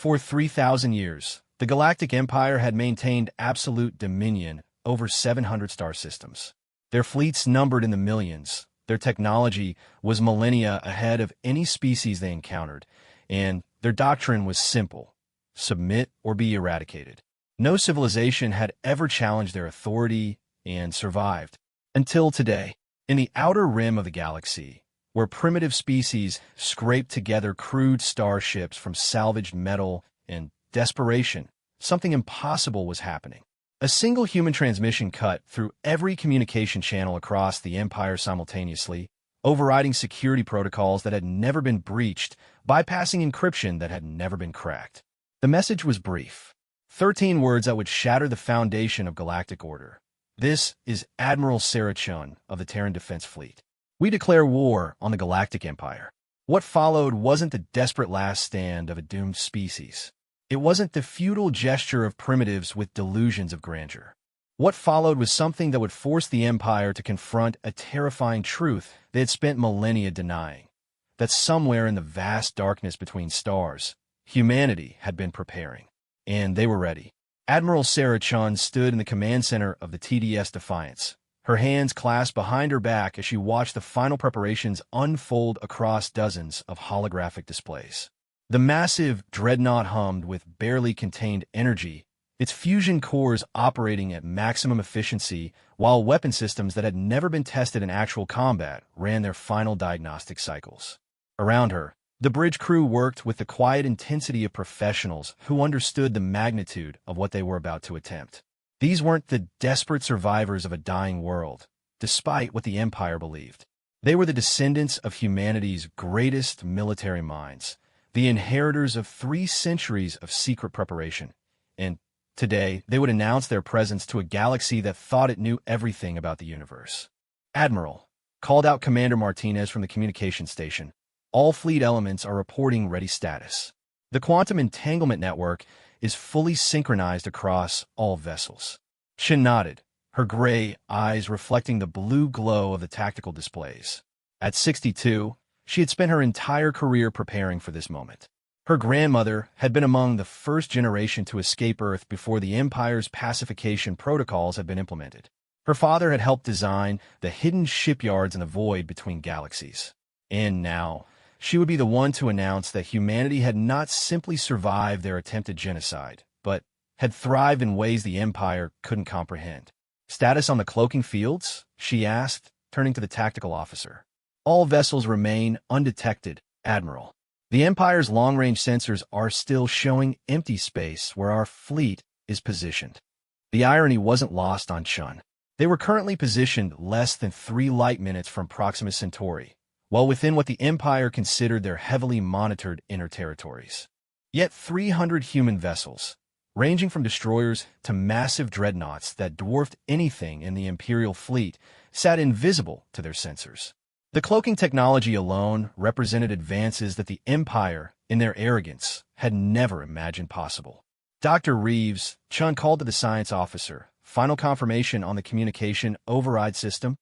For 3,000 years, the Galactic Empire had maintained absolute dominion over 700 star systems. Their fleets numbered in the millions. Their technology was millennia ahead of any species they encountered, and their doctrine was simple: submit or be eradicated. No civilization had ever challenged their authority and survived. Until today, in the outer rim of the galaxy, where primitive species scraped together crude starships from salvaged metal in desperation, something impossible was happening. A single human transmission cut through every communication channel across the Empire simultaneously, overriding security protocols that had never been breached, bypassing encryption that had never been cracked. The message was brief: 13 words that would shatter the foundation of galactic order. This is Admiral Sarah Chun of the Terran Defense Fleet. We declare war on the Galactic Empire. What followed wasn't the desperate last stand of a doomed species. It wasn't the futile gesture of primitives with delusions of grandeur. What followed was something that would force the Empire to confront a terrifying truth they had spent millennia denying: that somewhere in the vast darkness between stars, humanity had been preparing. And they were ready. Admiral Sarah Chun stood in the command center of the TDS Defiance, her hands clasped behind her back as she watched the final preparations unfold across dozens of holographic displays. The massive dreadnought hummed with barely contained energy, its fusion cores operating at maximum efficiency, while weapon systems that had never been tested in actual combat ran their final diagnostic cycles. Around her, the bridge crew worked with the quiet intensity of professionals who understood the magnitude of what they were about to attempt. These weren't the desperate survivors of a dying world, despite what the Empire believed. They were the descendants of humanity's greatest military minds, the inheritors of 3 centuries of secret preparation. And today, they would announce their presence to a galaxy that thought it knew everything about the universe. "Admiral," called out Commander Martinez from the communication station, "all fleet elements are reporting ready status. The quantum entanglement network is fully synchronized across all vessels." She nodded, her gray eyes reflecting the blue glow of the tactical displays. At 62, she had spent her entire career preparing for this moment. Her grandmother had been among the first generation to escape Earth before the Empire's pacification protocols had been implemented. Her father had helped design the hidden shipyards in the void between galaxies. And now, she would be the one to announce that humanity had not simply survived their attempted genocide, but had thrived in ways the Empire couldn't comprehend. "Status on the cloaking fields?" she asked, turning to the tactical officer. "All vessels remain undetected, Admiral. The Empire's long-range sensors are still showing empty space where our fleet is positioned." The irony wasn't lost on Chun. They were currently positioned less than 3 light minutes from Proxima Centauri, while within what the Empire considered their heavily monitored inner territories. Yet 300 human vessels, ranging from destroyers to massive dreadnoughts that dwarfed anything in the Imperial fleet, sat invisible to their sensors. The cloaking technology alone represented advances that the Empire, in their arrogance, had never imagined possible. "Dr. Reeves," Chun called to the science officer, "final confirmation on the communication override system?"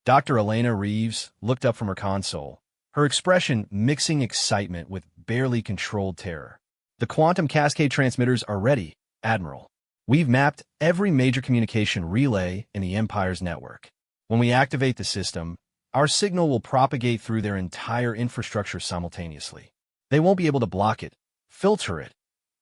Dr. Elena Reeves looked up from her console, her expression mixing excitement with barely controlled terror. "The quantum cascade transmitters are ready, Admiral. We've mapped every major communication relay in the Empire's network. When we activate the system, our signal will propagate through their entire infrastructure simultaneously. They won't be able to block it, filter it,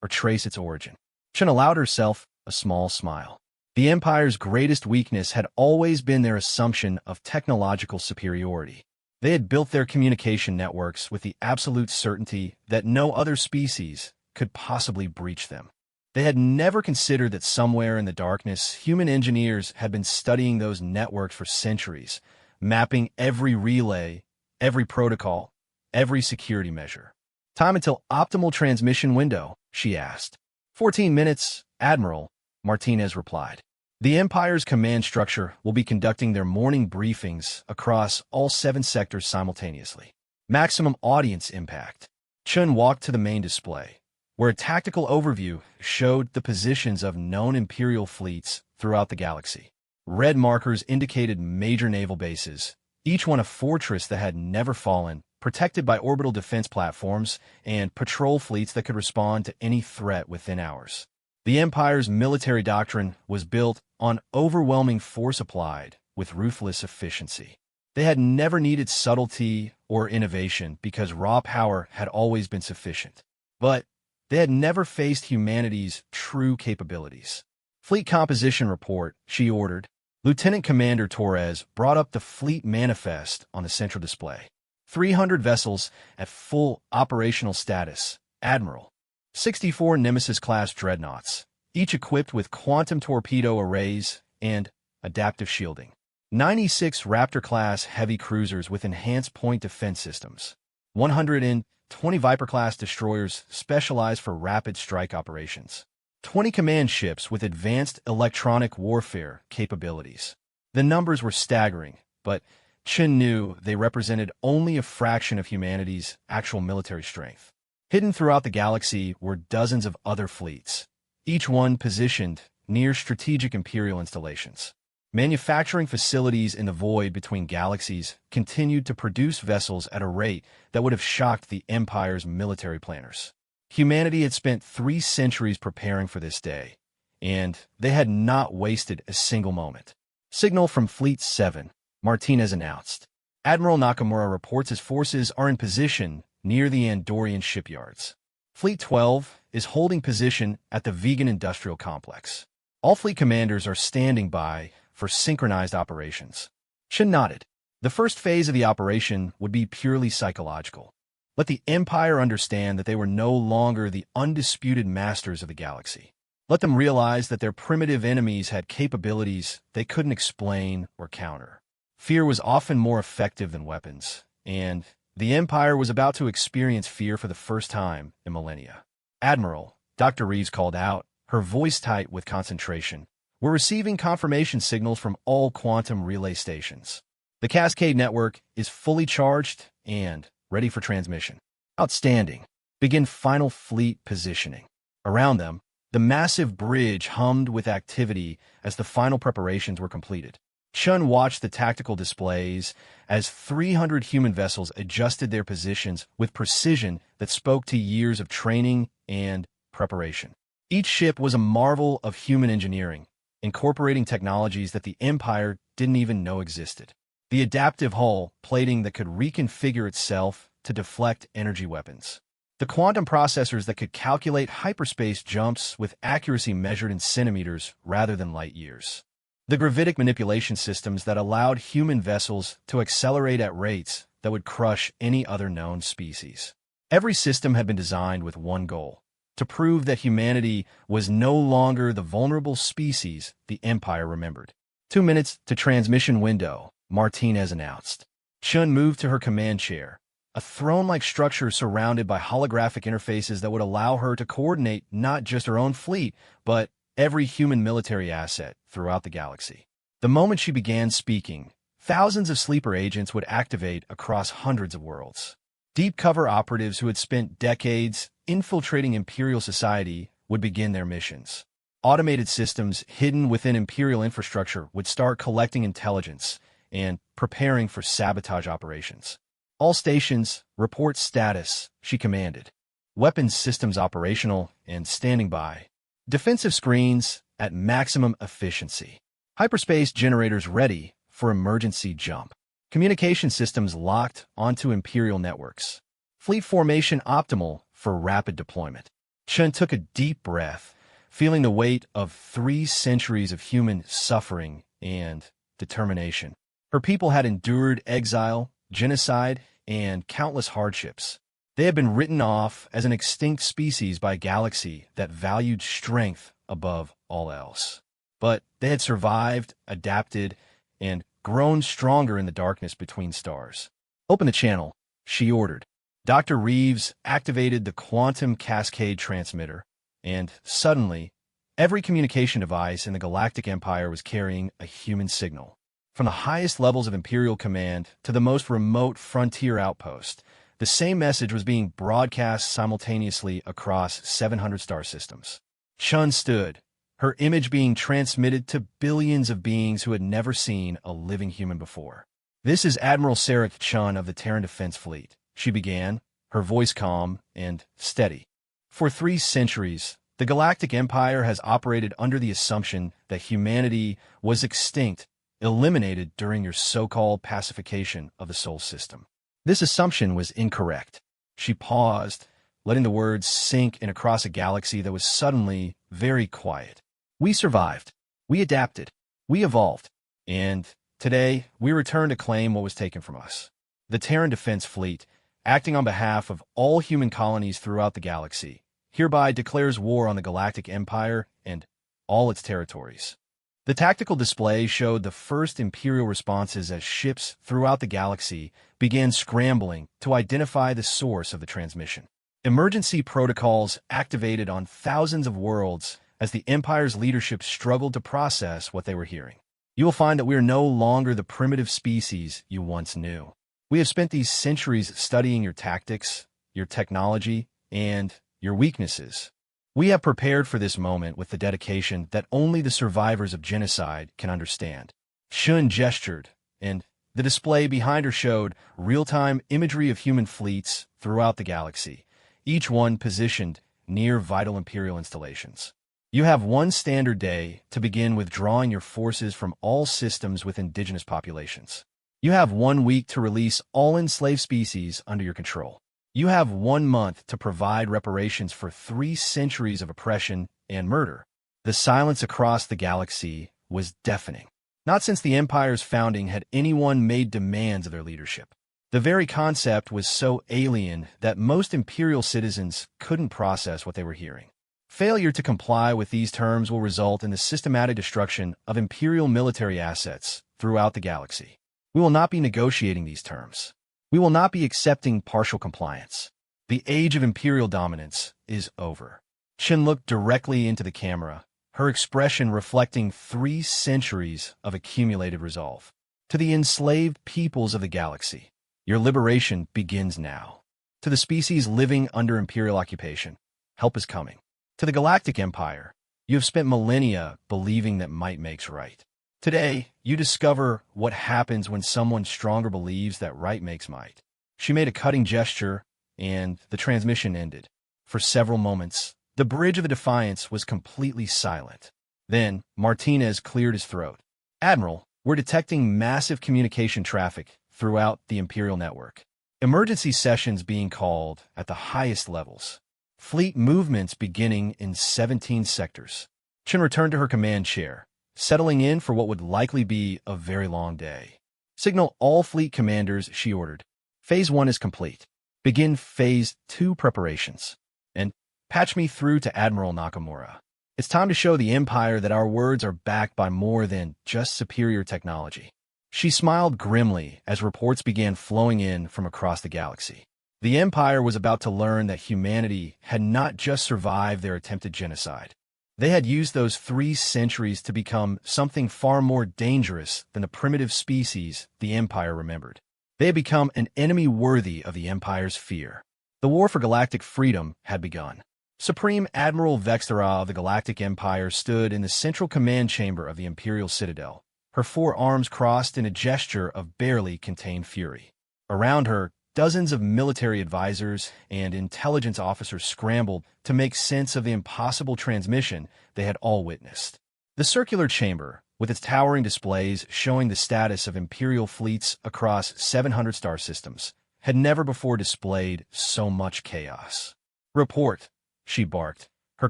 or trace its origin." Chun allowed herself a small smile. The Empire's greatest weakness had always been their assumption of technological superiority. They had built their communication networks with the absolute certainty that no other species could possibly breach them. They had never considered that somewhere in the darkness, human engineers had been studying those networks for centuries, mapping every relay, every protocol, every security measure. "Time until optimal transmission window?" she asked. 14 minutes, Admiral," Martinez replied. "The Empire's command structure will be conducting their morning briefings across all 7 sectors simultaneously. Maximum audience impact." Chun walked to the main display, where a tactical overview showed the positions of known Imperial fleets throughout the galaxy. Red markers indicated major naval bases, each one a fortress that had never fallen, protected by orbital defense platforms and patrol fleets that could respond to any threat within hours. The Empire's military doctrine was built on overwhelming force applied with ruthless efficiency. They had never needed subtlety or innovation because raw power had always been sufficient. But they had never faced humanity's true capabilities. Fleet composition report, she ordered. Lieutenant Commander Torres brought up the fleet manifest on the central display. 300 vessels at full operational status, Admiral. 64 Nemesis-class dreadnoughts, each equipped with quantum torpedo arrays and adaptive shielding. 96 Raptor-class heavy cruisers with enhanced point defense systems. 120 Viper-class destroyers specialized for rapid strike operations. 20 command ships with advanced electronic warfare capabilities. The numbers were staggering, but Chen knew they represented only a fraction of humanity's actual military strength. Hidden throughout the galaxy were dozens of other fleets, each one positioned near strategic Imperial installations. Manufacturing facilities in the void between galaxies continued to produce vessels at a rate that would have shocked the Empire's military planners. Humanity had spent 3 centuries preparing for this day, and they had not wasted a single moment. Signal from Fleet 7, Martinez announced. Admiral Nakamura reports his forces are in position near the Andorian shipyards. Fleet 12 is holding position at the Vegan Industrial Complex. All fleet commanders are standing by for synchronized operations. Chen nodded. The first phase of the operation would be purely psychological. Let the Empire understand that they were no longer the undisputed masters of the galaxy. Let them realize that their primitive enemies had capabilities they couldn't explain or counter. Fear was often more effective than weapons, and the Empire was about to experience fear for the first time in millennia. Admiral, Dr. Reeves called out, her voice tight with concentration. We're receiving confirmation signals from all quantum relay stations. The Cascade network is fully charged and ready for transmission. Outstanding. Begin final fleet positioning. Around them, the massive bridge hummed with activity as the final preparations were completed. Chun watched the tactical displays as 300 human vessels adjusted their positions with precision that spoke to years of training and preparation. Each ship was a marvel of human engineering, incorporating technologies that the Empire didn't even know existed. The adaptive hull plating that could reconfigure itself to deflect energy weapons. The quantum processors that could calculate hyperspace jumps with accuracy measured in centimeters rather than light years. The gravitic manipulation systems that allowed human vessels to accelerate at rates that would crush any other known species. Every system had been designed with one goal: to prove that humanity was no longer the vulnerable species the Empire remembered. 2 minutes to transmission window, Martinez announced. Chun moved to her command chair, a throne-like structure surrounded by holographic interfaces that would allow her to coordinate not just her own fleet, but every human military asset throughout the galaxy. The moment she began speaking, thousands of sleeper agents would activate across hundreds of worlds. Deep cover operatives who had spent decades infiltrating Imperial society would begin their missions. Automated systems hidden within Imperial infrastructure would start collecting intelligence and preparing for sabotage operations. All stations, report status, she commanded. Weapons systems operational and standing by. Defensive screens at maximum efficiency. Hyperspace generators ready for emergency jump. Communication systems locked onto Imperial networks. Fleet formation optimal for rapid deployment. Chen took a deep breath, feeling the weight of 3 centuries of human suffering and determination. Her people had endured exile, genocide, and countless hardships. They had been written off as an extinct species by a galaxy that valued strength above all else. But they had survived, adapted, and grown stronger in the darkness between stars. Open the channel, she ordered. Dr. Reeves activated the quantum cascade transmitter, and suddenly, every communication device in the Galactic Empire was carrying a human signal. From the highest levels of Imperial command to the most remote frontier outpost, the same message was being broadcast simultaneously across 700 star systems. Chun stood, her image being transmitted to billions of beings who had never seen a living human before. This is Admiral Sarek Chun of the Terran Defense Fleet. she began, her voice calm and steady. For 3 centuries, the Galactic Empire has operated under the assumption that humanity was extinct, eliminated during your so-called pacification of the Sol system. This assumption was incorrect. She paused, letting the words sink in across a galaxy that was suddenly very quiet. We survived. We adapted. We evolved. And today, we return to claim what was taken from us. The Terran Defense Fleet, acting on behalf of all human colonies throughout the galaxy, hereby declares war on the Galactic Empire and all its territories. The tactical display showed the first Imperial responses as ships throughout the galaxy began scrambling to identify the source of the transmission. Emergency protocols activated on thousands of worlds as the Empire's leadership struggled to process what they were hearing. You will find that we are no longer the primitive species you once knew. We have spent these centuries studying your tactics, your technology, and your weaknesses. We have prepared for this moment with the dedication that only the survivors of genocide can understand. Shun gestured, and the display behind her showed real-time imagery of human fleets throughout the galaxy, each one positioned near vital Imperial installations. You have one standard day to begin withdrawing your forces from all systems with indigenous populations. You have 1 week to release all enslaved species under your control. You have 1 month to provide reparations for 3 centuries of oppression and murder. The silence across the galaxy was deafening. Not since the Empire's founding had anyone made demands of their leadership. The very concept was so alien that most Imperial citizens couldn't process what they were hearing. Failure to comply with these terms will result in the systematic destruction of Imperial military assets throughout the galaxy. We will not be negotiating these terms. We will not be accepting partial compliance. The age of Imperial dominance is over. Shin looked directly into the camera, her expression reflecting 3 centuries of accumulated resolve. To the enslaved peoples of the galaxy, your liberation begins now. To the species living under Imperial occupation, help is coming. To the Galactic Empire, you have spent millennia believing that might makes right. Today, you discover what happens when someone stronger believes that right makes might. She made a cutting gesture, and the transmission ended. For several moments, the bridge of the Defiance was completely silent. Then, Martinez cleared his throat. Admiral, we're detecting massive communication traffic throughout the Imperial network. Emergency sessions being called at the highest levels. Fleet movements beginning in 17 sectors. Chen returned to her command chair, settling in for what would likely be a very long day. Signal all fleet commanders, she ordered. Phase 1 is complete. Begin Phase 2 preparations. And patch me through to Admiral Nakamura. It's time to show the Empire that our words are backed by more than just superior technology. She smiled grimly as reports began flowing in from across the galaxy. The Empire was about to learn that humanity had not just survived their attempted genocide. They had used those 3 centuries to become something far more dangerous than the primitive species the Empire remembered. They had become an enemy worthy of the Empire's fear. The war for galactic freedom had begun. Supreme Admiral Vextera of the Galactic Empire stood in the central command chamber of the Imperial Citadel, her 4 arms crossed in a gesture of barely contained fury. Around her, dozens of military advisors and intelligence officers scrambled to make sense of the impossible transmission they had all witnessed. The circular chamber, with its towering displays showing the status of Imperial fleets across 700 star systems, had never before displayed so much chaos. Report, she barked, her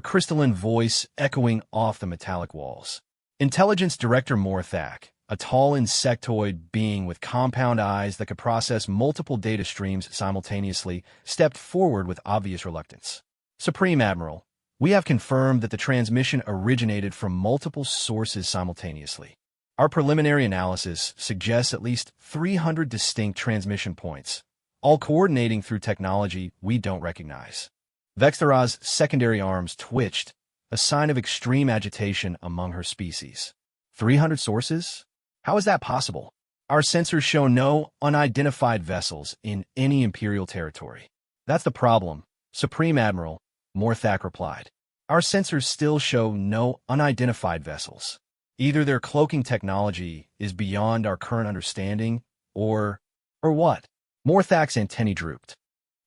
crystalline voice echoing off the metallic walls. Intelligence Director Morthak, a tall insectoid being with compound eyes that could process multiple data streams simultaneously, stepped forward with obvious reluctance. Supreme Admiral, we have confirmed that the transmission originated from multiple sources simultaneously. Our preliminary analysis suggests at least 300 distinct transmission points, all coordinating through technology we don't recognize. Vextera's secondary arms twitched, a sign of extreme agitation among her species. 300 sources? How is that possible? Our sensors show no unidentified vessels in any Imperial territory. That's the problem, Supreme Admiral, Morthak replied. Our sensors still show no unidentified vessels. Either their cloaking technology is beyond our current understanding, or what? Morthak's antennae drooped.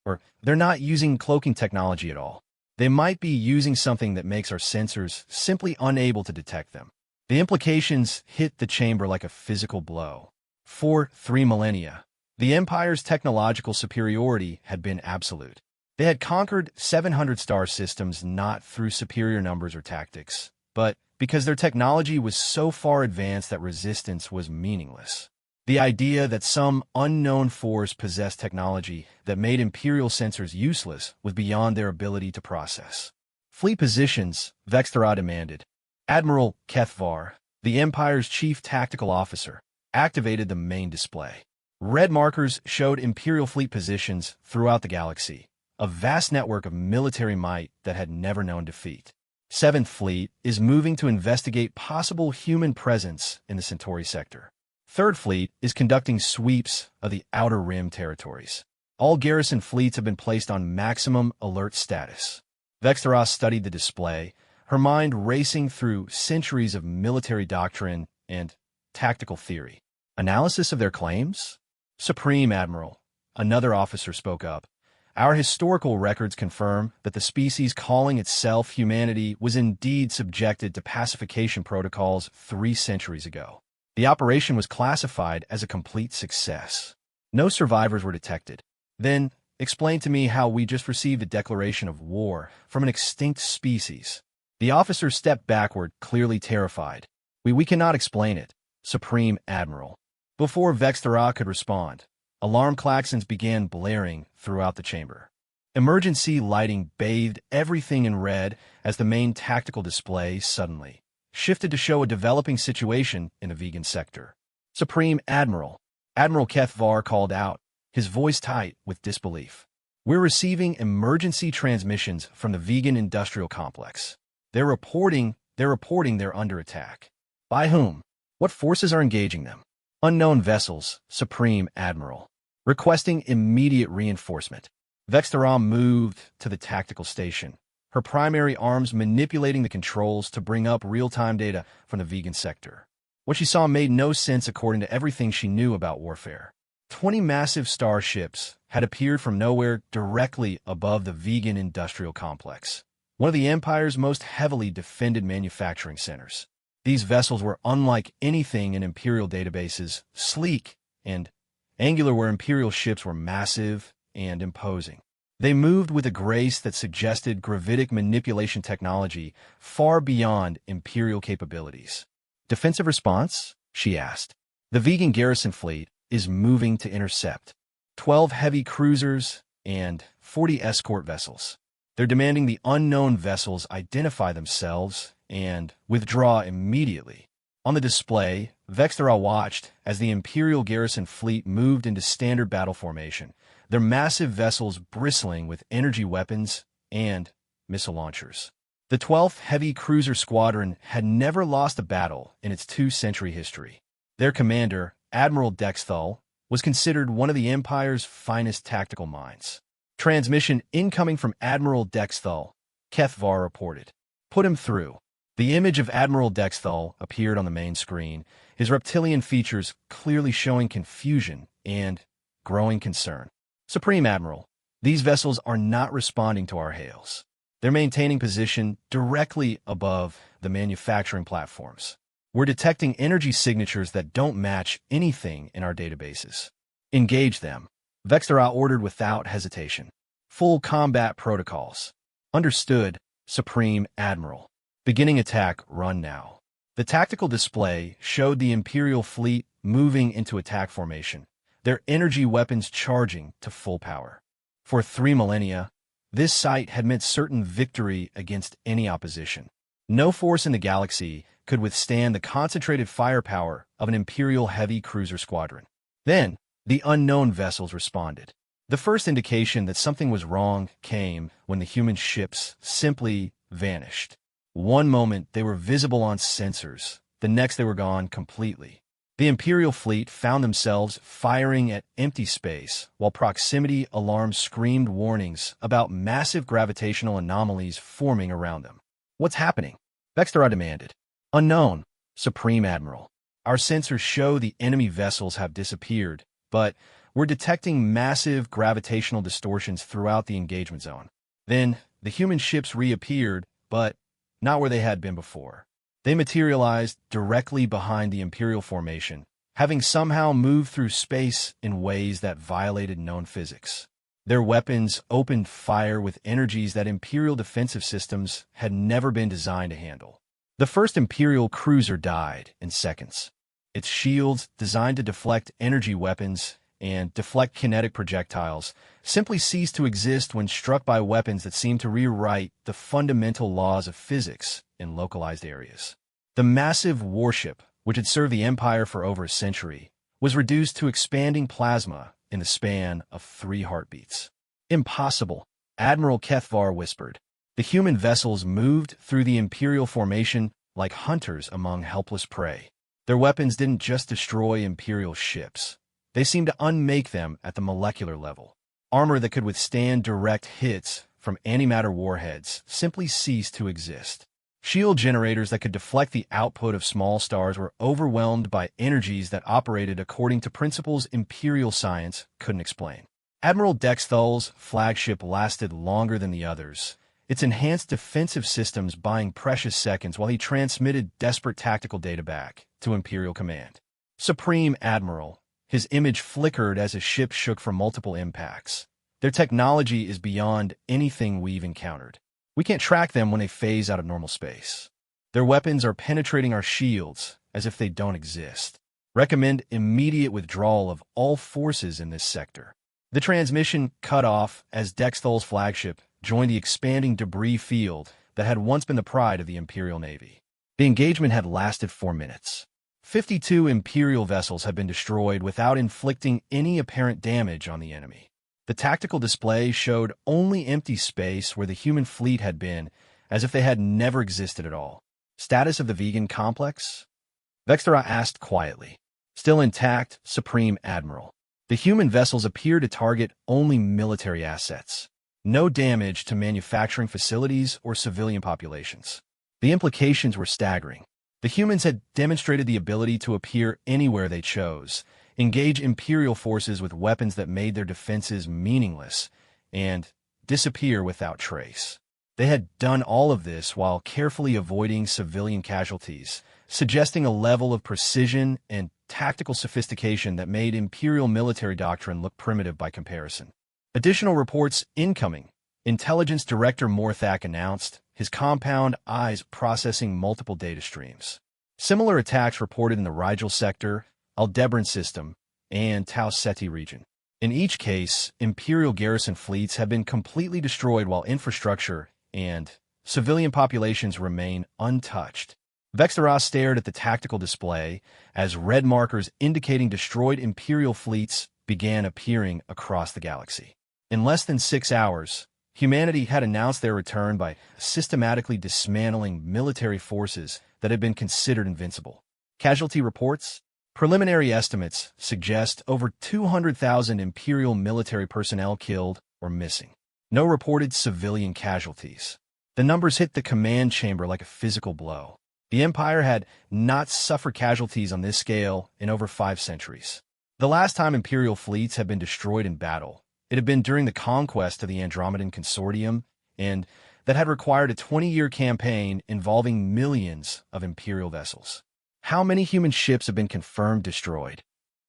Or they're not using cloaking technology at all. They might be using something that makes our sensors simply unable to detect them. The implications hit the chamber like a physical blow. For 3 millennia, the Empire's technological superiority had been absolute. They had conquered 700 star systems not through superior numbers or tactics, but because their technology was so far advanced that resistance was meaningless. The idea that some unknown force possessed technology that made Imperial sensors useless was beyond their ability to process. Fleet positions, Vextera demanded. Admiral Kethvar, the Empire's chief tactical officer, activated the main display. Red markers showed Imperial fleet positions throughout the galaxy, a vast network of military might that had never known defeat. 7th Fleet is moving to investigate possible human presence in the Centauri sector. 3rd Fleet is conducting sweeps of the Outer Rim territories. All garrison fleets have been placed on maximum alert status. Vextera studied the display, her mind racing through centuries of military doctrine and tactical theory. Analysis of their claims? Supreme Admiral, another officer spoke up. Our historical records confirm that the species calling itself humanity was indeed subjected to pacification protocols 3 centuries ago. The operation was classified as a complete success. No survivors were detected. Then, explain to me how we just received a declaration of war from an extinct species. The officer stepped backward, clearly terrified. We cannot explain it, Supreme Admiral. Before Vextera could respond, alarm klaxons began blaring throughout the chamber. Emergency lighting bathed everything in red as the main tactical display suddenly shifted to show a developing situation in the vegan sector. Supreme Admiral, Admiral Kethvar called out, his voice tight with disbelief. We're receiving emergency transmissions from the vegan industrial complex. They're reporting they're under attack. By whom? What forces are engaging them? Unknown vessels, Supreme Admiral. Requesting immediate reinforcement. Vextera moved to the tactical station, her primary arms manipulating the controls to bring up real-time data from the vegan sector. What she saw made no sense according to everything she knew about warfare. 20 massive starships had appeared from nowhere directly above the vegan industrial complex, one of the Empire's most heavily defended manufacturing centers. These vessels were unlike anything in Imperial databases, sleek and angular where Imperial ships were massive and imposing. They moved with a grace that suggested gravitic manipulation technology far beyond Imperial capabilities. Defensive response? She asked. The vegan garrison fleet is moving to intercept. 12 heavy cruisers and 40 escort vessels. They're demanding the unknown vessels identify themselves and withdraw immediately. On the display, Vextera watched as the Imperial garrison fleet moved into standard battle formation, their massive vessels bristling with energy weapons and missile launchers. The 12th Heavy Cruiser Squadron had never lost a battle in its 2-century history. Their commander, Admiral Dexthal, was considered one of the Empire's finest tactical minds. Transmission incoming from Admiral Dexthal, Kethvar reported. Put him through. The image of Admiral Dexthal appeared on the main screen, his reptilian features clearly showing confusion and growing concern. Supreme Admiral, these vessels are not responding to our hails. They're maintaining position directly above the manufacturing platforms. We're detecting energy signatures that don't match anything in our databases. Engage them. Vextera ordered without hesitation. Full combat protocols. Understood, Supreme Admiral. Beginning attack run now. The tactical display showed the Imperial fleet moving into attack formation, their energy weapons charging to full power. For 3 millennia, this sight had meant certain victory against any opposition. No force in the galaxy could withstand the concentrated firepower of an Imperial heavy cruiser squadron. Then, the unknown vessels responded. The first indication that something was wrong came when the human ships simply vanished. One moment they were visible on sensors, the next they were gone completely. The Imperial fleet found themselves firing at empty space, while proximity alarms screamed warnings about massive gravitational anomalies forming around them. What's happening? Vextera demanded. Unknown, Supreme Admiral. Our sensors show the enemy vessels have disappeared, but We're detecting massive gravitational distortions throughout the engagement zone. Then, the human ships reappeared, but not where they had been before. They materialized directly behind the Imperial formation, having somehow moved through space in ways that violated known physics. Their weapons opened fire with energies that Imperial defensive systems had never been designed to handle. The first Imperial cruiser died in seconds. Its shields, designed to deflect energy weapons and deflect kinetic projectiles, simply ceased to exist when struck by weapons that seemed to rewrite the fundamental laws of physics in localized areas. The massive warship, which had served the Empire for over a century, was reduced to expanding plasma in the span of 3 heartbeats. Impossible, Admiral Kethvar whispered. The human vessels moved through the Imperial formation like hunters among helpless prey. Their weapons didn't just destroy Imperial ships. They seemed to unmake them at the molecular level. Armor that could withstand direct hits from antimatter warheads simply ceased to exist. Shield generators that could deflect the output of small stars were overwhelmed by energies that operated according to principles Imperial science couldn't explain. Admiral Dexthal's flagship lasted longer than the others, its enhanced defensive systems buying precious seconds while he transmitted desperate tactical data back to Imperial Command. Supreme Admiral, his image flickered as his ship shook from multiple impacts. Their technology is beyond anything we've encountered. We can't track them when they phase out of normal space. Their weapons are penetrating our shields as if they don't exist. Recommend immediate withdrawal of all forces in this sector. The transmission cut off as Dexthal's flagship joined the expanding debris field that had once been the pride of the Imperial Navy. The engagement had lasted 4 minutes. 52 Imperial vessels had been destroyed without inflicting any apparent damage on the enemy. The tactical display showed only empty space where the human fleet had been, as if they had never existed at all. Status of the vegan complex? Vextera asked quietly. Still intact, Supreme Admiral. The human vessels appear to target only military assets. No damage to manufacturing facilities or civilian populations. The implications were staggering. The humans had demonstrated the ability to appear anywhere they chose, engage Imperial forces with weapons that made their defenses meaningless, and disappear without trace. They had done all of this while carefully avoiding civilian casualties, suggesting a level of precision and tactical sophistication that made Imperial military doctrine look primitive by comparison. Additional reports incoming. Intelligence Director Morthak announced, his compound eyes processing multiple data streams. Similar attacks reported in the Rigel sector, Aldebaran system, and Tau Ceti region. In each case, Imperial garrison fleets have been completely destroyed while infrastructure and civilian populations remain untouched. Vextera stared at the tactical display as red markers indicating destroyed Imperial fleets began appearing across the galaxy. In less than 6 hours, humanity had announced their return by systematically dismantling military forces that had been considered invincible. Casualty reports? Preliminary estimates suggest over 200,000 Imperial military personnel killed or missing. No reported civilian casualties. The numbers hit the command chamber like a physical blow. The Empire had not suffered casualties on this scale in over 5 centuries. The last time Imperial fleets had been destroyed in battle, it had been during the conquest of the Andromedan Consortium, and that had required a 20-year campaign involving millions of Imperial vessels. How many human ships have been confirmed destroyed?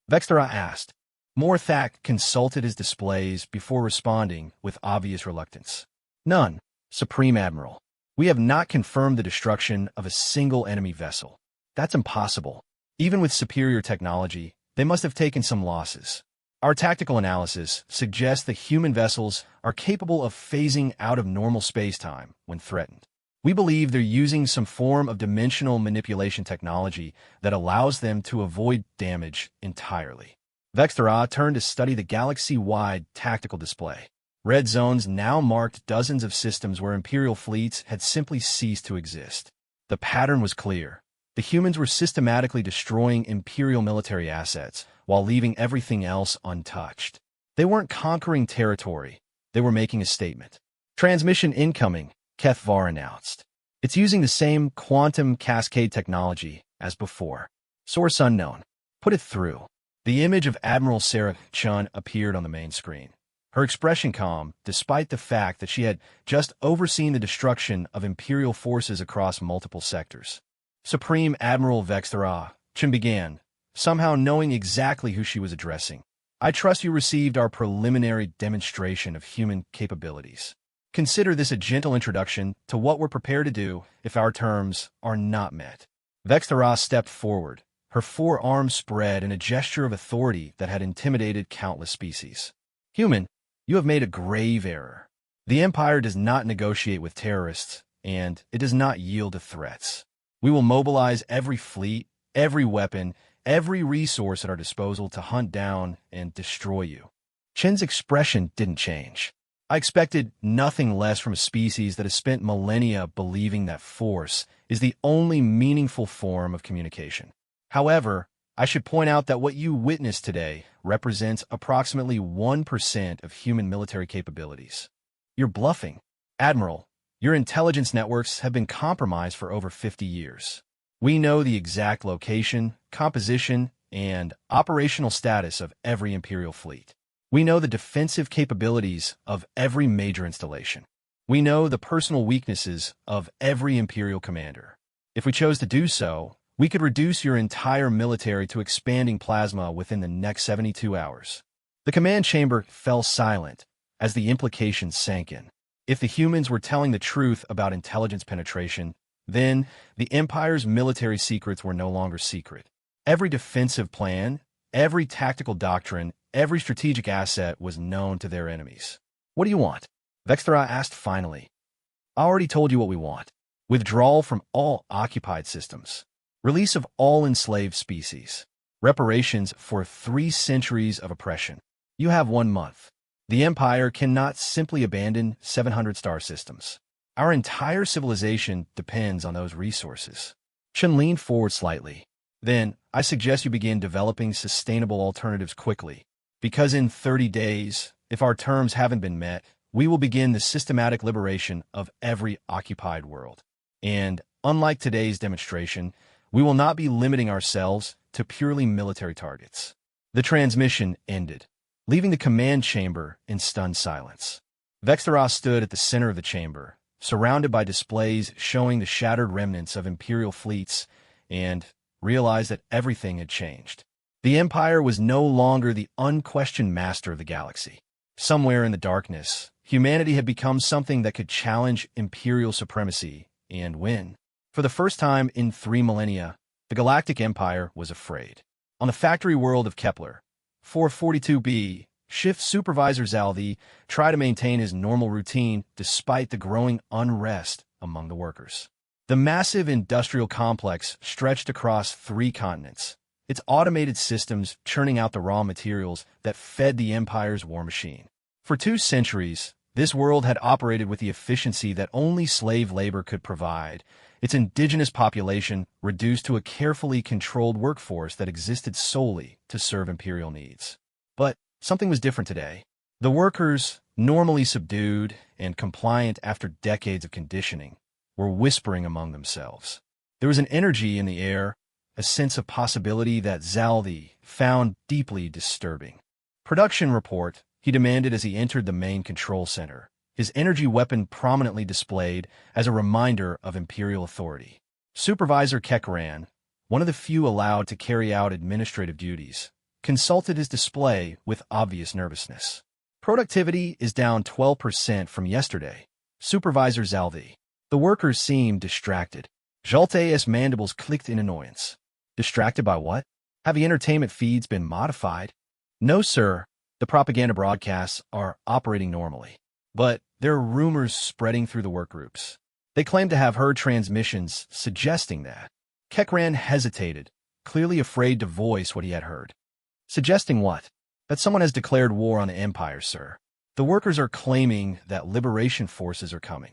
Vextera asked. Morthak consulted his displays before responding with obvious reluctance. None, Supreme Admiral. We have not confirmed the destruction of a single enemy vessel. That's impossible. Even with superior technology, they must have taken some losses. Our tactical analysis suggests that human vessels are capable of phasing out of normal space-time when threatened. We believe they're using some form of dimensional manipulation technology that allows them to avoid damage entirely. Vextera turned to study the galaxy-wide tactical display. Red zones now marked dozens of systems where Imperial fleets had simply ceased to exist. The pattern was clear. The humans were systematically destroying Imperial military assets while leaving everything else untouched. They weren't conquering territory. They were making a statement. Transmission incoming, Kethvar announced. It's using the same quantum cascade technology as before. Source unknown. Put it through. The image of Admiral Sarah Chun appeared on the main screen. Her expression calm, despite the fact that she had just overseen the destruction of Imperial forces across multiple sectors. Supreme Admiral Vexthara, Chun began, somehow knowing exactly who she was addressing. I trust you received our preliminary demonstration of human capabilities. Consider this a gentle introduction to what we're prepared to do if our terms are not met. Vexthara stepped forward, her forearms spread in a gesture of authority that had intimidated countless species. Human, you have made a grave error. The Empire does not negotiate with terrorists, and it does not yield to threats. We will mobilize every fleet, every weapon, every resource at our disposal to hunt down and destroy you. Chen's expression didn't change. I expected nothing less from a species that has spent millennia believing that force is the only meaningful form of communication. However, I should point out that what you witnessed today represents approximately 1% of human military capabilities. You're bluffing. Admiral, your intelligence networks have been compromised for over 50 years. We know the exact location, composition, and operational status of every Imperial fleet. We know the defensive capabilities of every major installation. We know the personal weaknesses of every Imperial commander. If we chose to do so, we could reduce your entire military to expanding plasma within the next 72 hours. The command chamber fell silent as the implications sank in. If the humans were telling the truth about intelligence penetration, then the Empire's military secrets were no longer secret. Every defensive plan, every tactical doctrine, every strategic asset was known to their enemies. What do you want? Vexthara asked finally. I already told you what we want. Withdrawal from all occupied systems. Release of all enslaved species. Reparations for 3 centuries of oppression. You have 1 month. The Empire cannot simply abandon 700 star systems. Our entire civilization depends on those resources. Chen leaned forward slightly. Then, I suggest you begin developing sustainable alternatives quickly. Because in 30 days, if our terms haven't been met, we will begin the systematic liberation of every occupied world. And, unlike today's demonstration, we will not be limiting ourselves to purely military targets. The transmission ended, leaving the command chamber in stunned silence. Vexthara stood at the center of the chamber, surrounded by displays showing the shattered remnants of Imperial fleets, and realized that everything had changed. The Empire was no longer the unquestioned master of the galaxy. Somewhere in the darkness, humanity had become something that could challenge Imperial supremacy and win. For the first time in 3 millennia, the Galactic Empire was afraid. On the factory world of Kepler, 442b, Shift Supervisor Zaldi tried to maintain his normal routine despite the growing unrest among the workers. The massive industrial complex stretched across 3 continents, its automated systems churning out the raw materials that fed the Empire's war machine. For 2 centuries, this world had operated with the efficiency that only slave labor could provide, its indigenous population reduced to a carefully controlled workforce that existed solely to serve Imperial needs. But something was different today. The workers, normally subdued and compliant after decades of conditioning, were whispering among themselves. There was an energy in the air, a sense of possibility that Zaldi found deeply disturbing. Production report, he demanded as he entered the main control center, his energy weapon prominently displayed as a reminder of Imperial authority. Supervisor Kekran, one of the few allowed to carry out administrative duties, consulted his display with obvious nervousness. Productivity is down 12% from yesterday. Supervisor Zaldi. The workers seemed distracted. Jalte's mandibles clicked in annoyance. Distracted by what? Have the entertainment feeds been modified? No, sir. The propaganda broadcasts are operating normally. But there are rumors spreading through the workgroups. They claim to have heard transmissions suggesting that. Kekran hesitated, clearly afraid to voice what he had heard. Suggesting what? That someone has declared war on the Empire, sir. The workers are claiming that liberation forces are coming.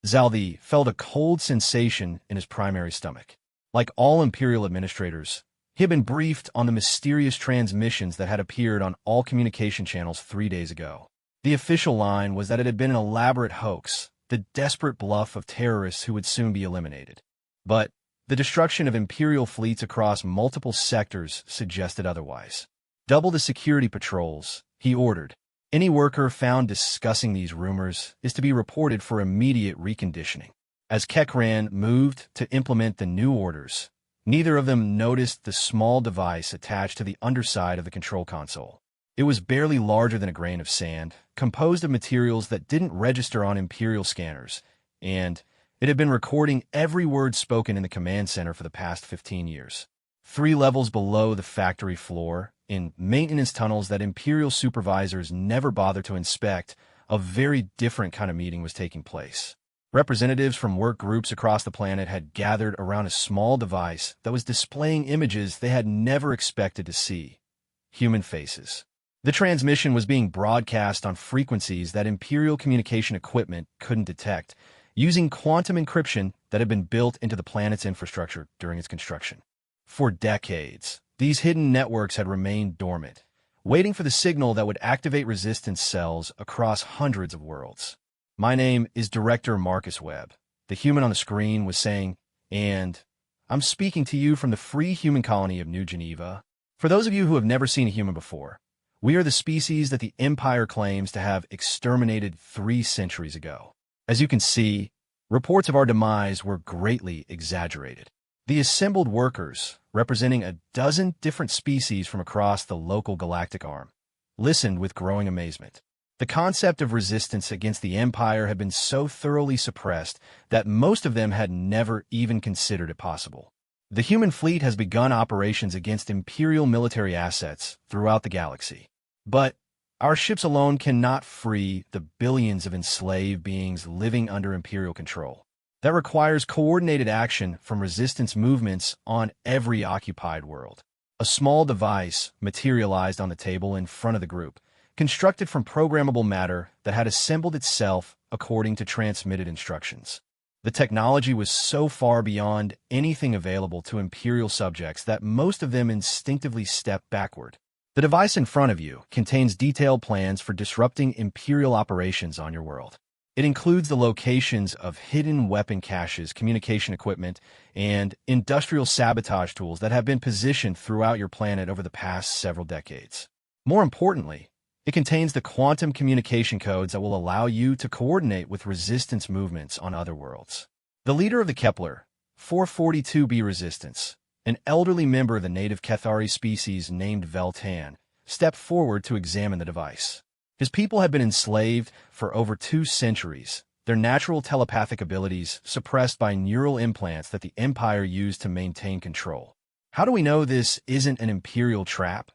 Zaldi felt a cold sensation in his primary stomach. Like all Imperial administrators, he had been briefed on the mysterious transmissions that had appeared on all communication channels 3 days ago. The official line was that it had been an elaborate hoax, the desperate bluff of terrorists who would soon be eliminated. But the destruction of Imperial fleets across multiple sectors suggested otherwise. Double the security patrols, he ordered. Any worker found discussing these rumors is to be reported for immediate reconditioning. As Kekran moved to implement the new orders, neither of them noticed the small device attached to the underside of the control console. It was barely larger than a grain of sand, composed of materials that didn't register on Imperial scanners, and it had been recording every word spoken in the command center for the past 15 years. 3 levels below the factory floor, in maintenance tunnels that Imperial supervisors never bothered to inspect, a very different kind of meeting was taking place. Representatives from work groups across the planet had gathered around a small device that was displaying images they had never expected to see. Human faces. The transmission was being broadcast on frequencies that Imperial communication equipment couldn't detect, using quantum encryption that had been built into the planet's infrastructure during its construction. For decades, these hidden networks had remained dormant, waiting for the signal that would activate resistance cells across hundreds of worlds. "My name is Director Marcus Webb," the human on the screen was saying, "and I'm speaking to you from the free human colony of New Geneva. For those of you who have never seen a human before, we are the species that the Empire claims to have exterminated 3 centuries ago. As you can see, reports of our demise were greatly exaggerated." The assembled workers, representing a dozen different species from across the local galactic arm, listened with growing amazement. The concept of resistance against the Empire had been so thoroughly suppressed that most of them had never even considered it possible. "The human fleet has begun operations against Imperial military assets throughout the galaxy. But our ships alone cannot free the billions of enslaved beings living under Imperial control. That requires coordinated action from resistance movements on every occupied world." A small device materialized on the table in front of the group, constructed from programmable matter that had assembled itself according to transmitted instructions. The technology was so far beyond anything available to Imperial subjects that most of them instinctively stepped backward. "The device in front of you contains detailed plans for disrupting Imperial operations on your world. It includes the locations of hidden weapon caches, communication equipment, and industrial sabotage tools that have been positioned throughout your planet over the past several decades. More importantly, it contains the quantum communication codes that will allow you to coordinate with resistance movements on other worlds." The leader of the Kepler 442b resistance, an elderly member of the native Kethari species named Veltan, stepped forward to examine the device. His people had been enslaved for over 2 centuries, their natural telepathic abilities suppressed by neural implants that the Empire used to maintain control. "How do we know this isn't an Imperial trap?"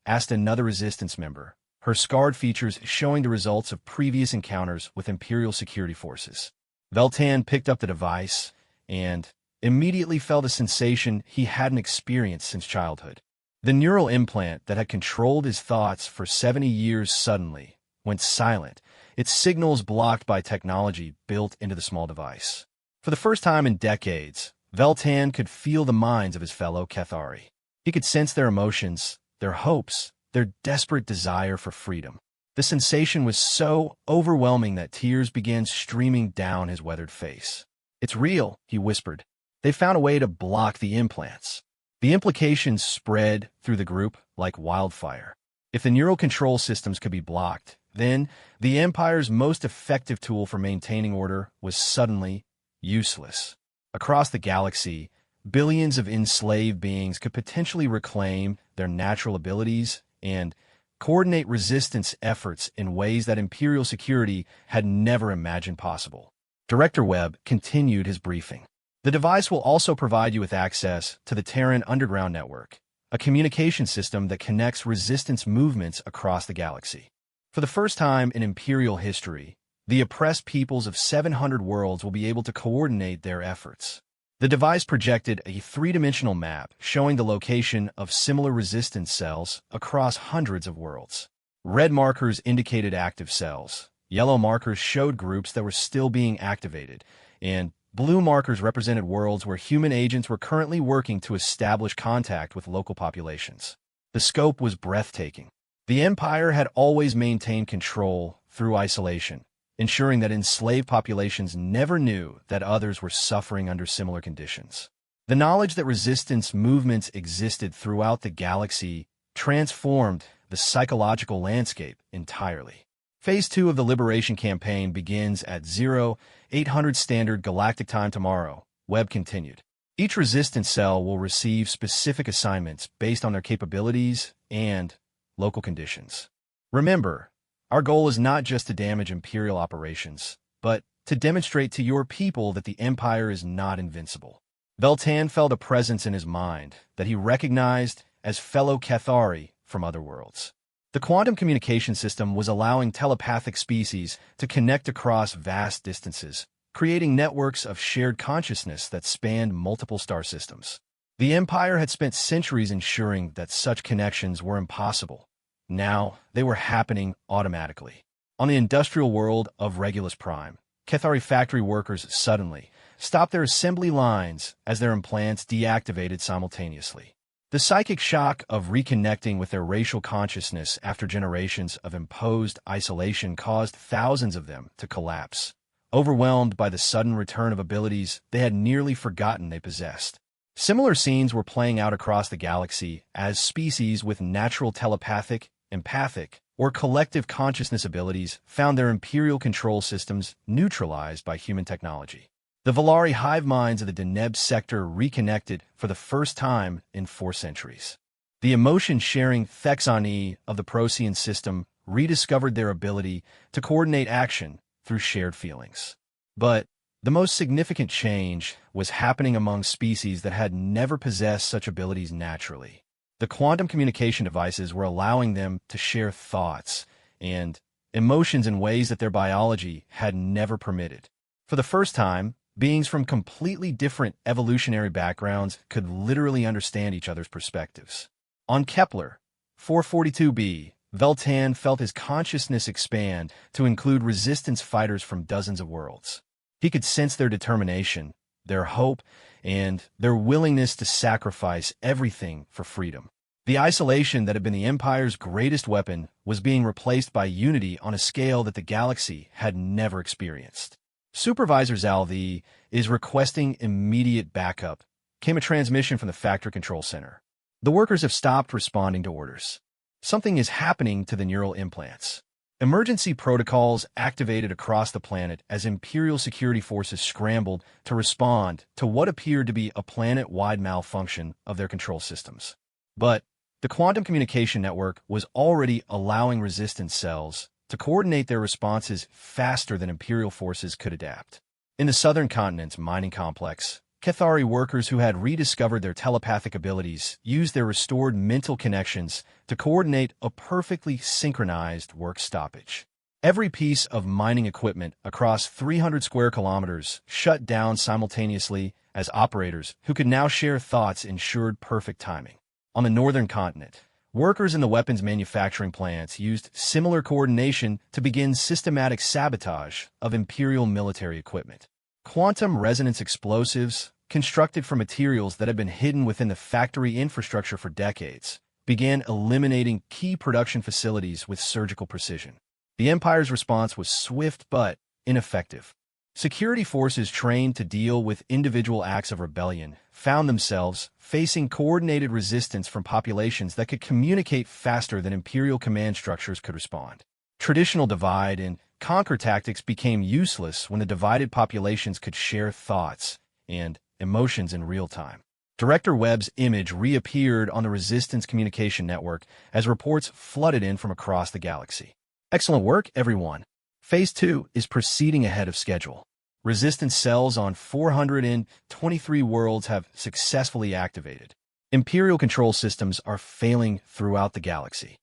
asked another resistance member, her scarred features showing the results of previous encounters with Imperial security forces. Veltan picked up the device and immediately felt a sensation he hadn't experienced since childhood. The neural implant that had controlled his thoughts for 70 years suddenly went silent, its signals blocked by technology built into the small device. For the first time in decades, Veltan could feel the minds of his fellow Kethari. He could sense their emotions, their hopes, their desperate desire for freedom. The sensation was so overwhelming that tears began streaming down his weathered face. "It's real," he whispered. "They found a way to block the implants." The implications spread through the group like wildfire. If the neural control systems could be blocked, then the Empire's most effective tool for maintaining order was suddenly useless. Across the galaxy, billions of enslaved beings could potentially reclaim their natural abilities and coordinate resistance efforts in ways that Imperial security had never imagined possible. Director Webb continued his briefing. "The device will also provide you with access to the Terran Underground Network, a communication system that connects resistance movements across the galaxy. For the first time in Imperial history, the oppressed peoples of 700 worlds will be able to coordinate their efforts." The device projected a 3-dimensional map showing the location of similar resistance cells across hundreds of worlds. Red markers indicated active cells, yellow markers showed groups that were still being activated, and blue markers represented worlds where human agents were currently working to establish contact with local populations. The scope was breathtaking. The Empire had always maintained control through isolation, ensuring that enslaved populations never knew that others were suffering under similar conditions. The knowledge that resistance movements existed throughout the galaxy transformed the psychological landscape entirely. Phase 2 of the Liberation Campaign begins at 0800 Standard Galactic Time tomorrow. Webb continued. Each resistance cell will receive specific assignments based on their capabilities and local conditions. Remember, our goal is not just to damage Imperial operations, but to demonstrate to your people that the Empire is not invincible. Veltan felt a presence in his mind that he recognized as fellow Cathari from other worlds. The quantum communication system was allowing telepathic species to connect across vast distances, creating networks of shared consciousness that spanned multiple star systems. The Empire had spent centuries ensuring that such connections were impossible. Now, they were happening automatically. On the industrial world of Regulus Prime, Cathari factory workers suddenly stopped their assembly lines as their implants deactivated simultaneously. The psychic shock of reconnecting with their racial consciousness after generations of imposed isolation caused thousands of them to collapse, overwhelmed by the sudden return of abilities they had nearly forgotten they possessed. Similar scenes were playing out across the galaxy as species with natural telepathic, empathic, or collective consciousness abilities found their Imperial control systems neutralized by human technology. The Valari hive minds of the Deneb sector reconnected for the first time in 4 centuries. The emotion-sharing Thexani of the Procyon system rediscovered their ability to coordinate action through shared feelings. But the most significant change was happening among species that had never possessed such abilities naturally. The quantum communication devices were allowing them to share thoughts and emotions in ways that their biology had never permitted. For the first time, beings from completely different evolutionary backgrounds could literally understand each other's perspectives. On Kepler 442b, Veltan felt his consciousness expand to include resistance fighters from dozens of worlds. He could sense their determination, their hope, and their willingness to sacrifice everything for freedom. The isolation that had been the Empire's greatest weapon was being replaced by unity on a scale that the galaxy had never experienced. Supervisor Zalvi is requesting immediate backup, came a transmission from the factory control center. The workers have stopped responding to orders. Something is happening to the neural implants. Emergency protocols activated across the planet as Imperial security forces scrambled to respond to what appeared to be a planet-wide malfunction of their control systems. But the quantum communication network was already allowing resistance cells to coordinate their responses faster than Imperial forces could adapt. In the southern continent's mining complex, Cathari workers who had rediscovered their telepathic abilities used their restored mental connections to coordinate a perfectly synchronized work stoppage. Every piece of mining equipment across 300 square kilometers shut down simultaneously as operators who could now share thoughts ensured perfect timing. On the northern continent, workers in the weapons manufacturing plants used similar coordination to begin systematic sabotage of Imperial military equipment. Quantum resonance explosives, constructed from materials that had been hidden within the factory infrastructure for decades, began eliminating key production facilities with surgical precision. The Empire's response was swift but ineffective. Security forces trained to deal with individual acts of rebellion found themselves facing coordinated resistance from populations that could communicate faster than Imperial command structures could respond. Traditional divide and conquer tactics became useless when the divided populations could share thoughts and emotions in real time. Director Webb's image reappeared on the Resistance communication network as reports flooded in from across the galaxy. Excellent work, everyone. Phase 2 is proceeding ahead of schedule. Resistance cells on 423 worlds have successfully activated. Imperial control systems are failing throughout the galaxy.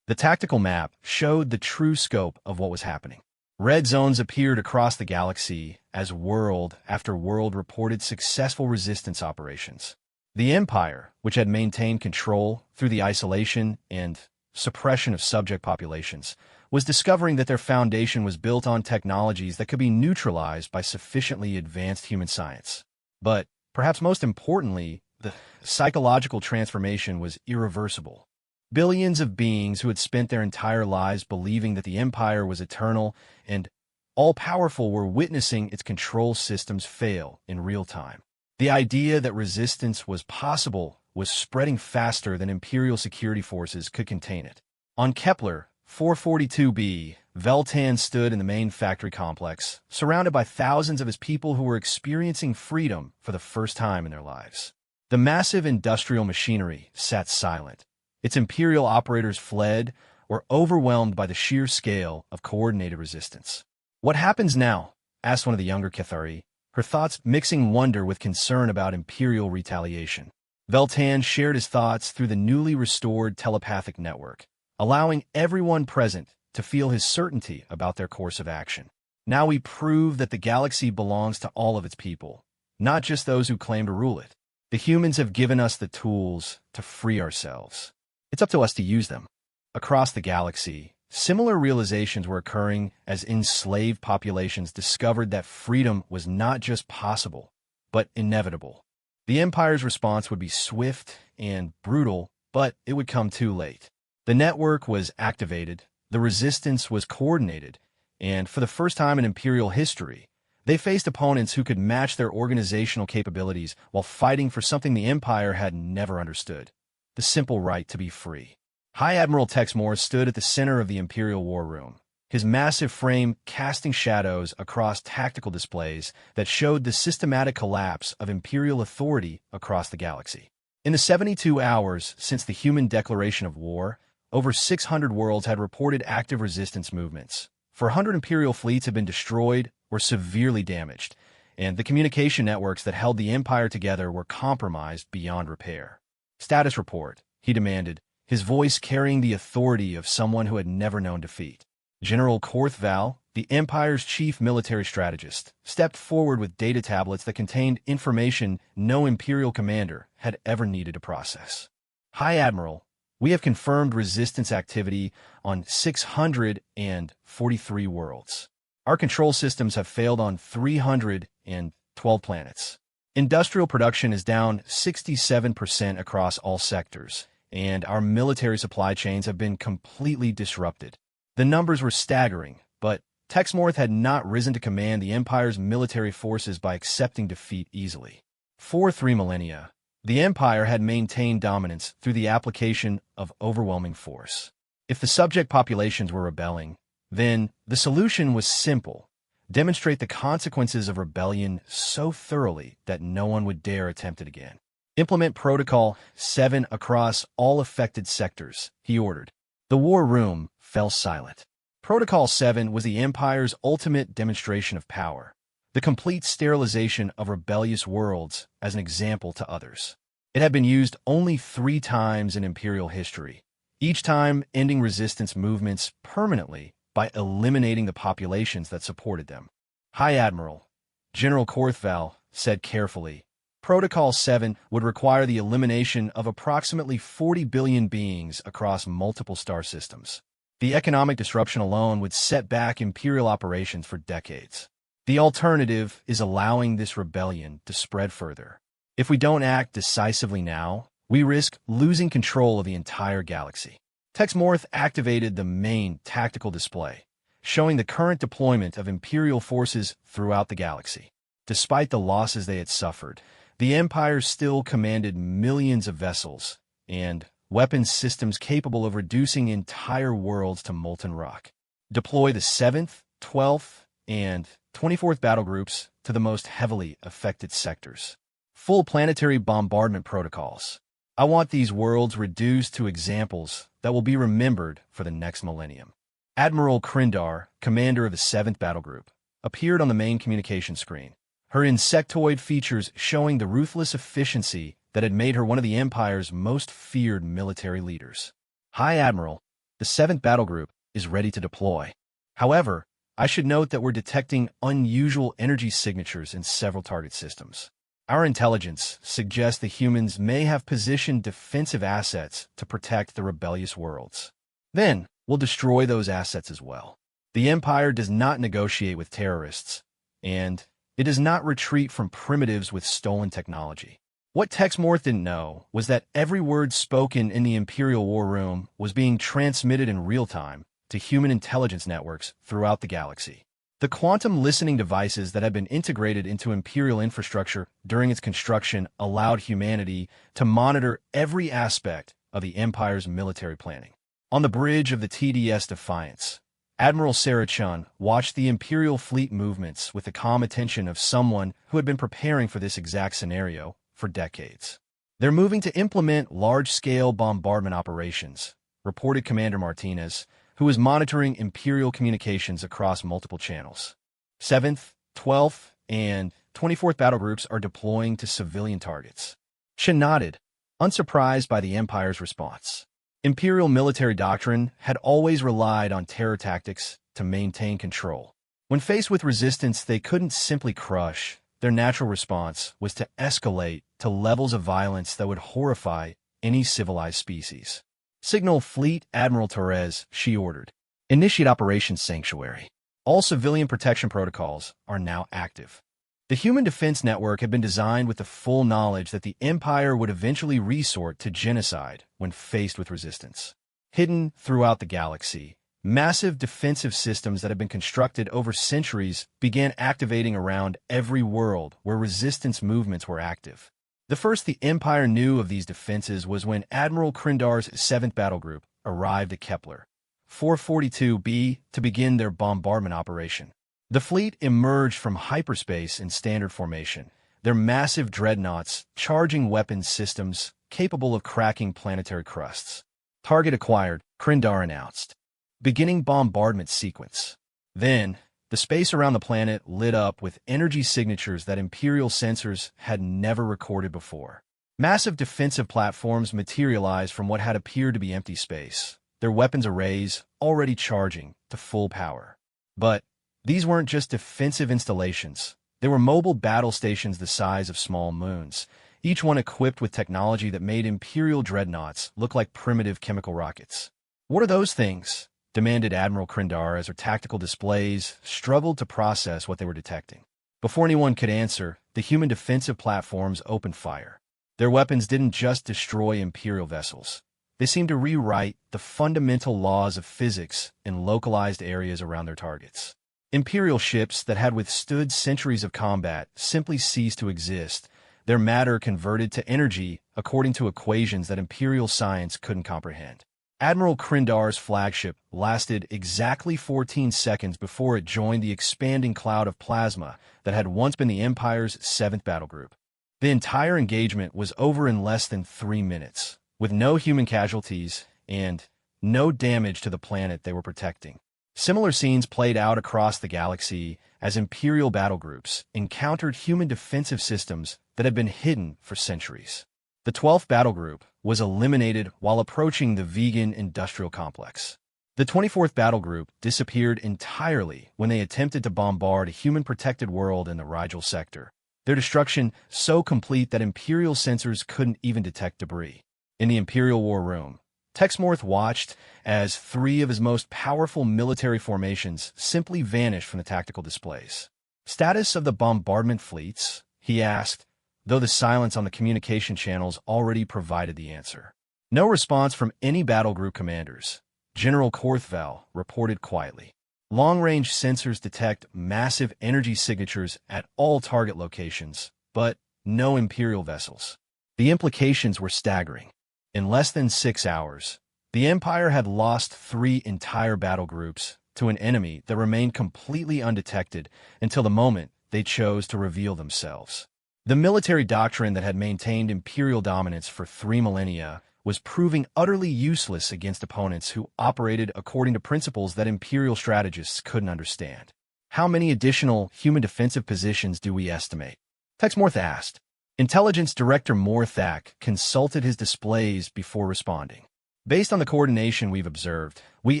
The tactical map showed the true scope of what was happening. Red zones appeared across the galaxy as world after world reported successful resistance operations. The Empire, which had maintained control through the isolation and suppression of subject populations, was discovering that their foundation was built on technologies that could be neutralized by sufficiently advanced human science. But, perhaps most importantly, the psychological transformation was irreversible. Billions of beings who had spent their entire lives believing that the Empire was eternal and all-powerful were witnessing its control systems fail in real time. The idea that resistance was possible was spreading faster than Imperial security forces could contain it. On Kepler 442b, Veltan stood in the main factory complex, surrounded by thousands of his people who were experiencing freedom for the first time in their lives. The massive industrial machinery sat silent. Its Imperial operators fled or overwhelmed by the sheer scale of coordinated resistance. "What happens now?" asked one of the younger Cathari, her thoughts mixing wonder with concern about Imperial retaliation. Veltan shared his thoughts through the newly restored telepathic network, allowing everyone present to feel his certainty about their course of action. "Now we prove that the galaxy belongs to all of its people, not just those who claim to rule it. The humans have given us the tools to free ourselves. It's up to us to use them." Across the galaxy, similar realizations were occurring as enslaved populations discovered that freedom was not just possible, but inevitable. The Empire's response would be swift and brutal, but it would come too late. The network was activated, the resistance was coordinated, and for the first time in Imperial history, they faced opponents who could match their organizational capabilities while fighting for something the Empire had never understood: the simple right to be free. High Admiral Tex Morris stood at the center of the Imperial War Room, his massive frame casting shadows across tactical displays that showed the systematic collapse of Imperial authority across the galaxy. In the 72 hours since the human declaration of war, over 600 worlds had reported active resistance movements. 400 Imperial fleets had been destroyed or severely damaged, and the communication networks that held the Empire together were compromised beyond repair. "Status report," he demanded, his voice carrying the authority of someone who had never known defeat. General Korthval, the Empire's chief military strategist, stepped forward with data tablets that contained information no Imperial commander had ever needed to process. "High Admiral, we have confirmed resistance activity on 643 worlds. Our control systems have failed on 312 planets. Industrial production is down 67% across all sectors, and our military supply chains have been completely disrupted." The numbers were staggering, but Tex Morris had not risen to command the Empire's military forces by accepting defeat easily. For 3 millennia, the Empire had maintained dominance through the application of overwhelming force. If the subject populations were rebelling, then the solution was simple: demonstrate the consequences of rebellion so thoroughly that no one would dare attempt it again. "Implement Protocol 7 across all affected sectors," he ordered. The war room fell silent. Protocol 7 was the Empire's ultimate demonstration of power, the complete sterilization of rebellious worlds as an example to others. It had been used only 3 times in Imperial history, each time ending resistance movements permanently by eliminating the populations that supported them. "High Admiral," General Korthval said carefully, "Protocol 7 would require the elimination of approximately 40 billion beings across multiple star systems. The economic disruption alone would set back Imperial operations for decades. The alternative is allowing this rebellion to spread further. If we don't act decisively now, we risk losing control of the entire galaxy." Tex Morris activated the main tactical display, showing the current deployment of Imperial forces throughout the galaxy. Despite the losses they had suffered, the Empire still commanded millions of vessels and weapons systems capable of reducing entire worlds to molten rock. "Deploy the 7th, 12th, and 24th battle groups to the most heavily affected sectors. Full planetary bombardment protocols. I want these worlds reduced to examples that will be remembered for the next millennium." Admiral Krindar, commander of the 7th Battle Group, appeared on the main communication screen, her insectoid features showing the ruthless efficiency that had made her one of the Empire's most feared military leaders. "High Admiral, the 7th Battle Group is ready to deploy. However, I should note that we're detecting unusual energy signatures in several target systems. Our intelligence suggests the humans may have positioned defensive assets to protect the rebellious worlds. Then, we'll destroy those assets as well. The Empire does not negotiate with terrorists, and it does not retreat from primitives with stolen technology." What Tex Morris didn't know was that every word spoken in the Imperial War Room was being transmitted in real time to human intelligence networks throughout the galaxy. The quantum listening devices that had been integrated into Imperial infrastructure during its construction allowed humanity to monitor every aspect of the Empire's military planning. On the bridge of the TDS Defiance, Admiral Sarah Chun watched the Imperial fleet movements with the calm attention of someone who had been preparing for this exact scenario for decades. "They're moving to implement large-scale bombardment operations," reported Commander Martinez, who was monitoring Imperial communications across multiple channels. 7th, 12th, and 24th battle groups are deploying to civilian targets. Shin nodded, unsurprised by the Empire's response. Imperial military doctrine had always relied on terror tactics to maintain control. When faced with resistance they couldn't simply crush, their natural response was to escalate to levels of violence that would horrify any civilized species. "Signal Fleet Admiral Torres," she ordered. "Initiate Operation Sanctuary. All civilian protection protocols are now active." The Human Defense Network had been designed with the full knowledge that the Empire would eventually resort to genocide when faced with resistance. Hidden throughout the galaxy, massive defensive systems that had been constructed over centuries began activating around every world where resistance movements were active. The first the Empire knew of these defenses was when Admiral Krindar's 7th Battle Group arrived at Kepler 442b to begin their bombardment operation. The fleet emerged from hyperspace in standard formation, their massive dreadnoughts charging weapons systems capable of cracking planetary crusts. "Target acquired," Krindar announced. "Beginning bombardment sequence." Then, the space around the planet lit up with energy signatures that Imperial sensors had never recorded before. Massive defensive platforms materialized from what had appeared to be empty space, their weapons arrays already charging to full power. But these weren't just defensive installations. They were mobile battle stations the size of small moons, each one equipped with technology that made Imperial dreadnoughts look like primitive chemical rockets. "What are those things?" demanded Admiral Krindar as her tactical displays struggled to process what they were detecting. Before anyone could answer, the human defensive platforms opened fire. Their weapons didn't just destroy Imperial vessels. They seemed to rewrite the fundamental laws of physics in localized areas around their targets. Imperial ships that had withstood centuries of combat simply ceased to exist, their matter converted to energy according to equations that Imperial science couldn't comprehend. Admiral Krindar's flagship lasted exactly 14 seconds before it joined the expanding cloud of plasma that had once been the Empire's 7th Battle Group. The entire engagement was over in less than 3 minutes, with no human casualties and no damage to the planet they were protecting. Similar scenes played out across the galaxy as Imperial battle groups encountered human defensive systems that had been hidden for centuries. The 12th Battle Group was eliminated while approaching the vegan industrial complex. The 24th Battle Group disappeared entirely when they attempted to bombard a human-protected world in the Rigel sector, their destruction so complete that Imperial sensors couldn't even detect debris. In the Imperial War Room, Texmorth watched as 3 of his most powerful military formations simply vanished from the tactical displays. "Status of the bombardment fleets?" he asked, though the silence on the communication channels already provided the answer. "No response from any battle group commanders," General Korthval reported quietly. "Long-range sensors detect massive energy signatures at all target locations, but no Imperial vessels." The implications were staggering. In less than 6 hours, the Empire had lost 3 entire battle groups to an enemy that remained completely undetected until the moment they chose to reveal themselves. The military doctrine that had maintained Imperial dominance for 3 millennia was proving utterly useless against opponents who operated according to principles that Imperial strategists couldn't understand. "How many additional human defensive positions do we estimate?" Texmorth asked. Intelligence Director Morthak consulted his displays before responding. "Based on the coordination we've observed, we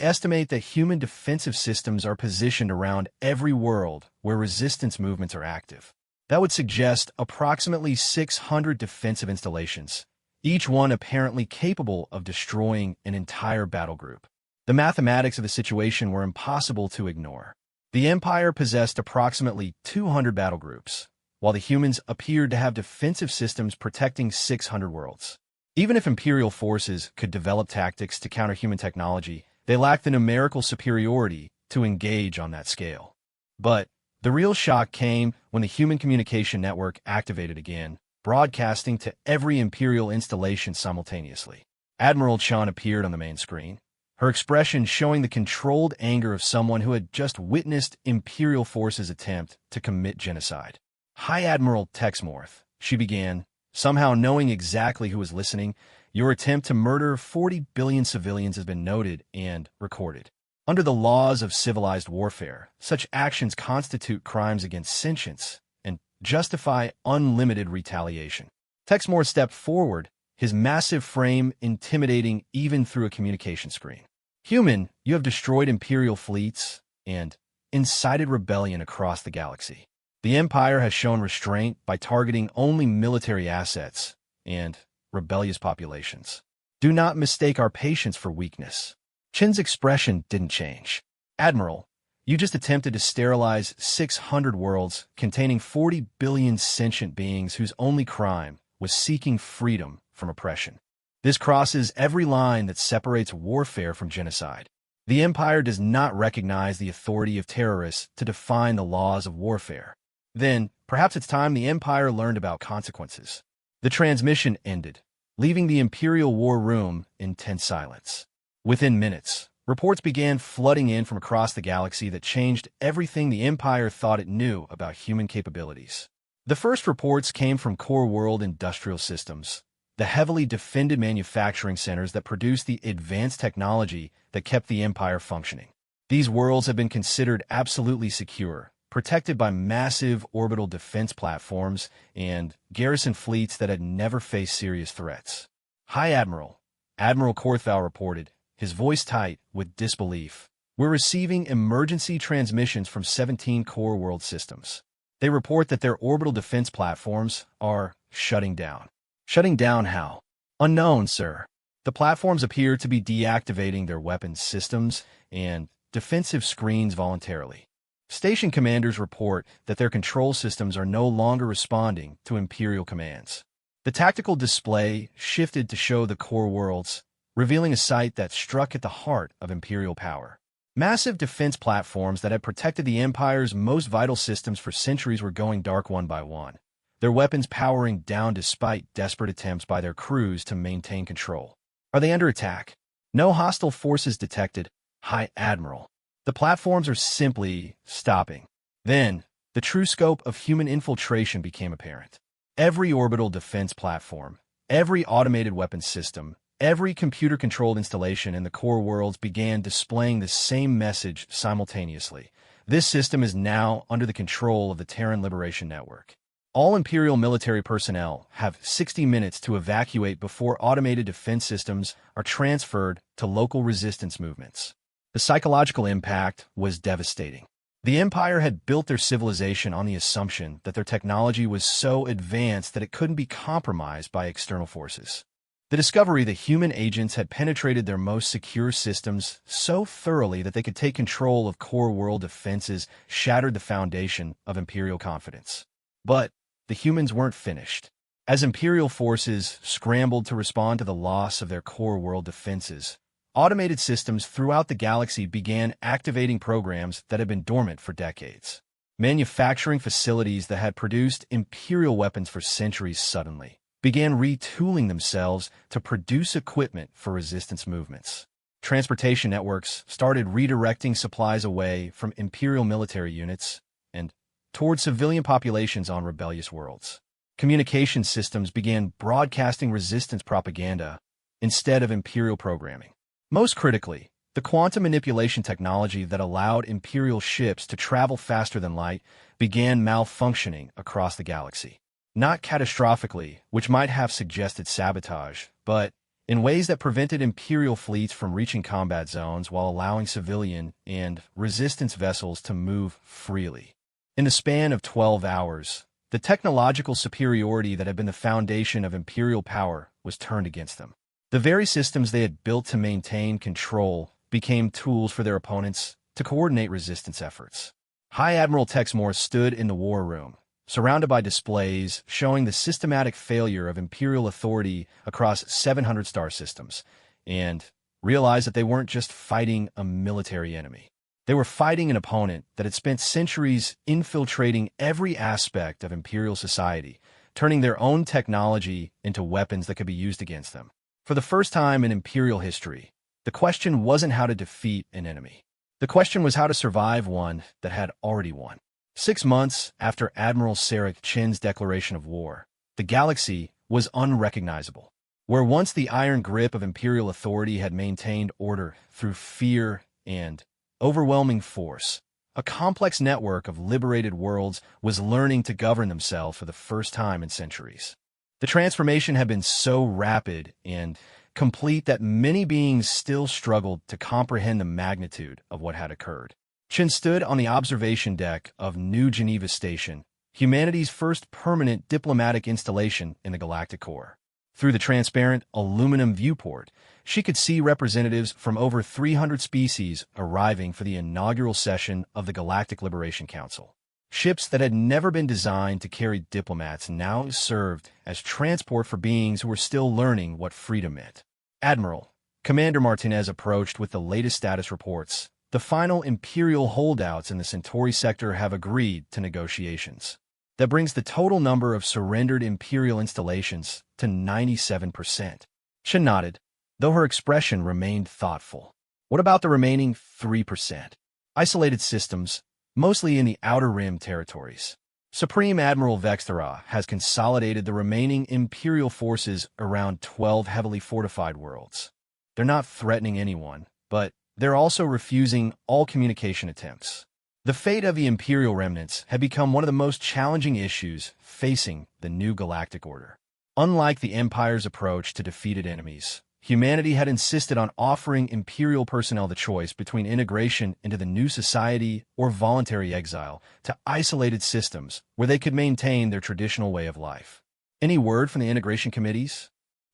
estimate that human defensive systems are positioned around every world where resistance movements are active. That would suggest approximately 600 defensive installations, each one apparently capable of destroying an entire battle group." The mathematics of the situation were impossible to ignore. The Empire possessed approximately 200 battle groups, while the humans appeared to have defensive systems protecting 600 worlds. Even if Imperial forces could develop tactics to counter human technology, they lacked the numerical superiority to engage on that scale. But the real shock came when the human communication network activated again, broadcasting to every Imperial installation simultaneously. Admiral Chan appeared on the main screen, her expression showing the controlled anger of someone who had just witnessed Imperial forces attempt to commit genocide. "High Admiral Texmorth," she began, somehow knowing exactly who was listening, "your attempt to murder 40 billion civilians has been noted and recorded. Under the laws of civilized warfare, such actions constitute crimes against sentience and justify unlimited retaliation." Texmore stepped forward, his massive frame intimidating even through a communication screen. "Human, you have destroyed Imperial fleets and incited rebellion across the galaxy. The Empire has shown restraint by targeting only military assets and rebellious populations. Do not mistake our patience for weakness." Chin's expression didn't change. "Admiral, you just attempted to sterilize 600 worlds containing 40 billion sentient beings whose only crime was seeking freedom from oppression. This crosses every line that separates warfare from genocide. The Empire does not recognize the authority of terrorists to define the laws of warfare. Then, perhaps it's time the Empire learned about consequences." The transmission ended, leaving the Imperial war room in tense silence. Within minutes, reports began flooding in from across the galaxy that changed everything the Empire thought it knew about human capabilities. The first reports came from Core World Industrial Systems, the heavily defended manufacturing centers that produced the advanced technology that kept the Empire functioning. These worlds have been considered absolutely secure, protected by massive orbital defense platforms and garrison fleets that had never faced serious threats. "High Admiral," Admiral Korthau reported, his voice tight with disbelief, "we're receiving emergency transmissions from 17 core world systems. They report that their orbital defense platforms are shutting down." "Shutting down how?" "Unknown, sir. The platforms appear to be deactivating their weapons systems and defensive screens voluntarily. Station commanders report that their control systems are no longer responding to Imperial commands." The tactical display shifted to show the core worlds, revealing a sight that struck at the heart of Imperial power. Massive defense platforms that had protected the Empire's most vital systems for centuries were going dark one by one, their weapons powering down despite desperate attempts by their crews to maintain control. "Are they under attack?" "No hostile forces detected, High Admiral. The platforms are simply stopping." Then, the true scope of human infiltration became apparent. Every orbital defense platform, every automated weapons system, every computer-controlled installation in the core worlds began displaying the same message simultaneously. "This system is now under the control of the Terran Liberation Network. All Imperial military personnel have 60 minutes to evacuate before automated defense systems are transferred to local resistance movements." The psychological impact was devastating. The Empire had built their civilization on the assumption that their technology was so advanced that it couldn't be compromised by external forces. The discovery that human agents had penetrated their most secure systems so thoroughly that they could take control of core world defenses shattered the foundation of Imperial confidence. But the humans weren't finished. As Imperial forces scrambled to respond to the loss of their core world defenses, automated systems throughout the galaxy began activating programs that had been dormant for decades. Manufacturing facilities that had produced Imperial weapons for centuries suddenly began retooling themselves to produce equipment for resistance movements. Transportation networks started redirecting supplies away from Imperial military units and toward civilian populations on rebellious worlds. Communication systems began broadcasting resistance propaganda instead of Imperial programming. Most critically, the quantum manipulation technology that allowed Imperial ships to travel faster than light began malfunctioning across the galaxy. Not catastrophically, which might have suggested sabotage, but in ways that prevented Imperial fleets from reaching combat zones while allowing civilian and resistance vessels to move freely. In the span of 12 hours, the technological superiority that had been the foundation of Imperial power was turned against them. The very systems they had built to maintain control became tools for their opponents to coordinate resistance efforts. High Admiral Texmore stood in the war room, surrounded by displays showing the systematic failure of Imperial authority across 700 star systems, and realized that they weren't just fighting a military enemy. They were fighting an opponent that had spent centuries infiltrating every aspect of Imperial society, turning their own technology into weapons that could be used against them. For the first time in Imperial history, the question wasn't how to defeat an enemy. The question was how to survive one that had already won. 6 months after Admiral Sarek Chin's declaration of war, the galaxy was unrecognizable. Where once the iron grip of Imperial authority had maintained order through fear and overwhelming force, a complex network of liberated worlds was learning to govern themselves for the first time in centuries. The transformation had been so rapid and complete that many beings still struggled to comprehend the magnitude of what had occurred. Chin stood on the observation deck of New Geneva Station, humanity's first permanent diplomatic installation in the Galactic Core. Through the transparent aluminum viewport, she could see representatives from over 300 species arriving for the inaugural session of the Galactic Liberation Council. Ships that had never been designed to carry diplomats now served as transport for beings who were still learning what freedom meant. Admiral, Commander Martinez approached with the latest status reports. The final Imperial holdouts in the Centauri sector have agreed to negotiations. That brings the total number of surrendered Imperial installations to 97%. She nodded, though her expression remained thoughtful. What about the remaining 3%? Isolated systems, mostly in the Outer Rim territories. Supreme Admiral Vexthera has consolidated the remaining Imperial forces around 12 heavily fortified worlds. They're not threatening anyone, but they're also refusing all communication attempts. The fate of the Imperial remnants had become one of the most challenging issues facing the new galactic order. Unlike the Empire's approach to defeated enemies, humanity had insisted on offering Imperial personnel the choice between integration into the new society or voluntary exile to isolated systems where they could maintain their traditional way of life. Any word from the integration committees?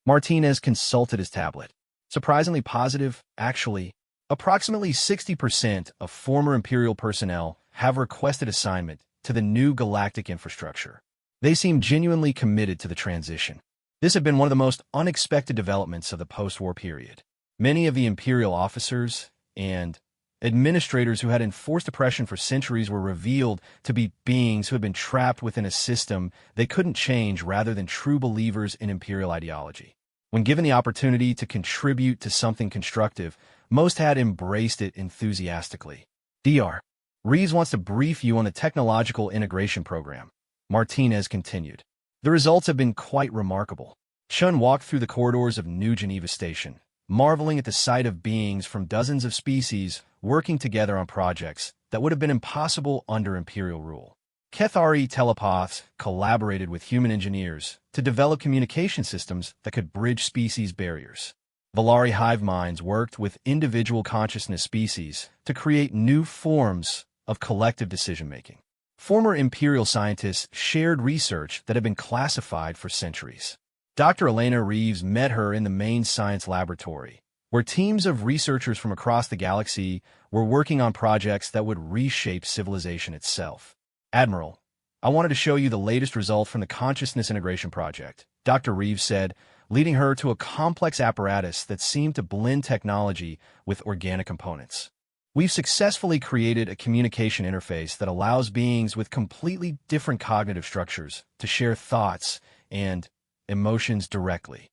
Martinez consulted his tablet. Surprisingly positive, actually. Approximately 60% of former Imperial personnel have requested assignment to the new galactic infrastructure. They seem genuinely committed to the transition. This had been one of the most unexpected developments of the post-war period. Many of the Imperial officers and administrators who had enforced oppression for centuries were revealed to be beings who had been trapped within a system they couldn't change rather than true believers in Imperial ideology. When given the opportunity to contribute to something constructive, most had embraced it enthusiastically. Dr. Reeves wants to brief you on the technological integration program, Martinez continued. The results have been quite remarkable. Chun walked through the corridors of New Geneva Station, marveling at the sight of beings from dozens of species working together on projects that would have been impossible under Imperial rule. Kethari telepaths collaborated with human engineers to develop communication systems that could bridge species barriers. Valari hive minds worked with individual consciousness species to create new forms of collective decision-making. Former Imperial scientists shared research that had been classified for centuries. Dr. Elena Reeves met her in the main science laboratory, where teams of researchers from across the galaxy were working on projects that would reshape civilization itself. Admiral, I wanted to show you the latest result from the Consciousness Integration Project, Dr. Reeves said, leading her to a complex apparatus that seemed to blend technology with organic components. We've successfully created a communication interface that allows beings with completely different cognitive structures to share thoughts and emotions directly.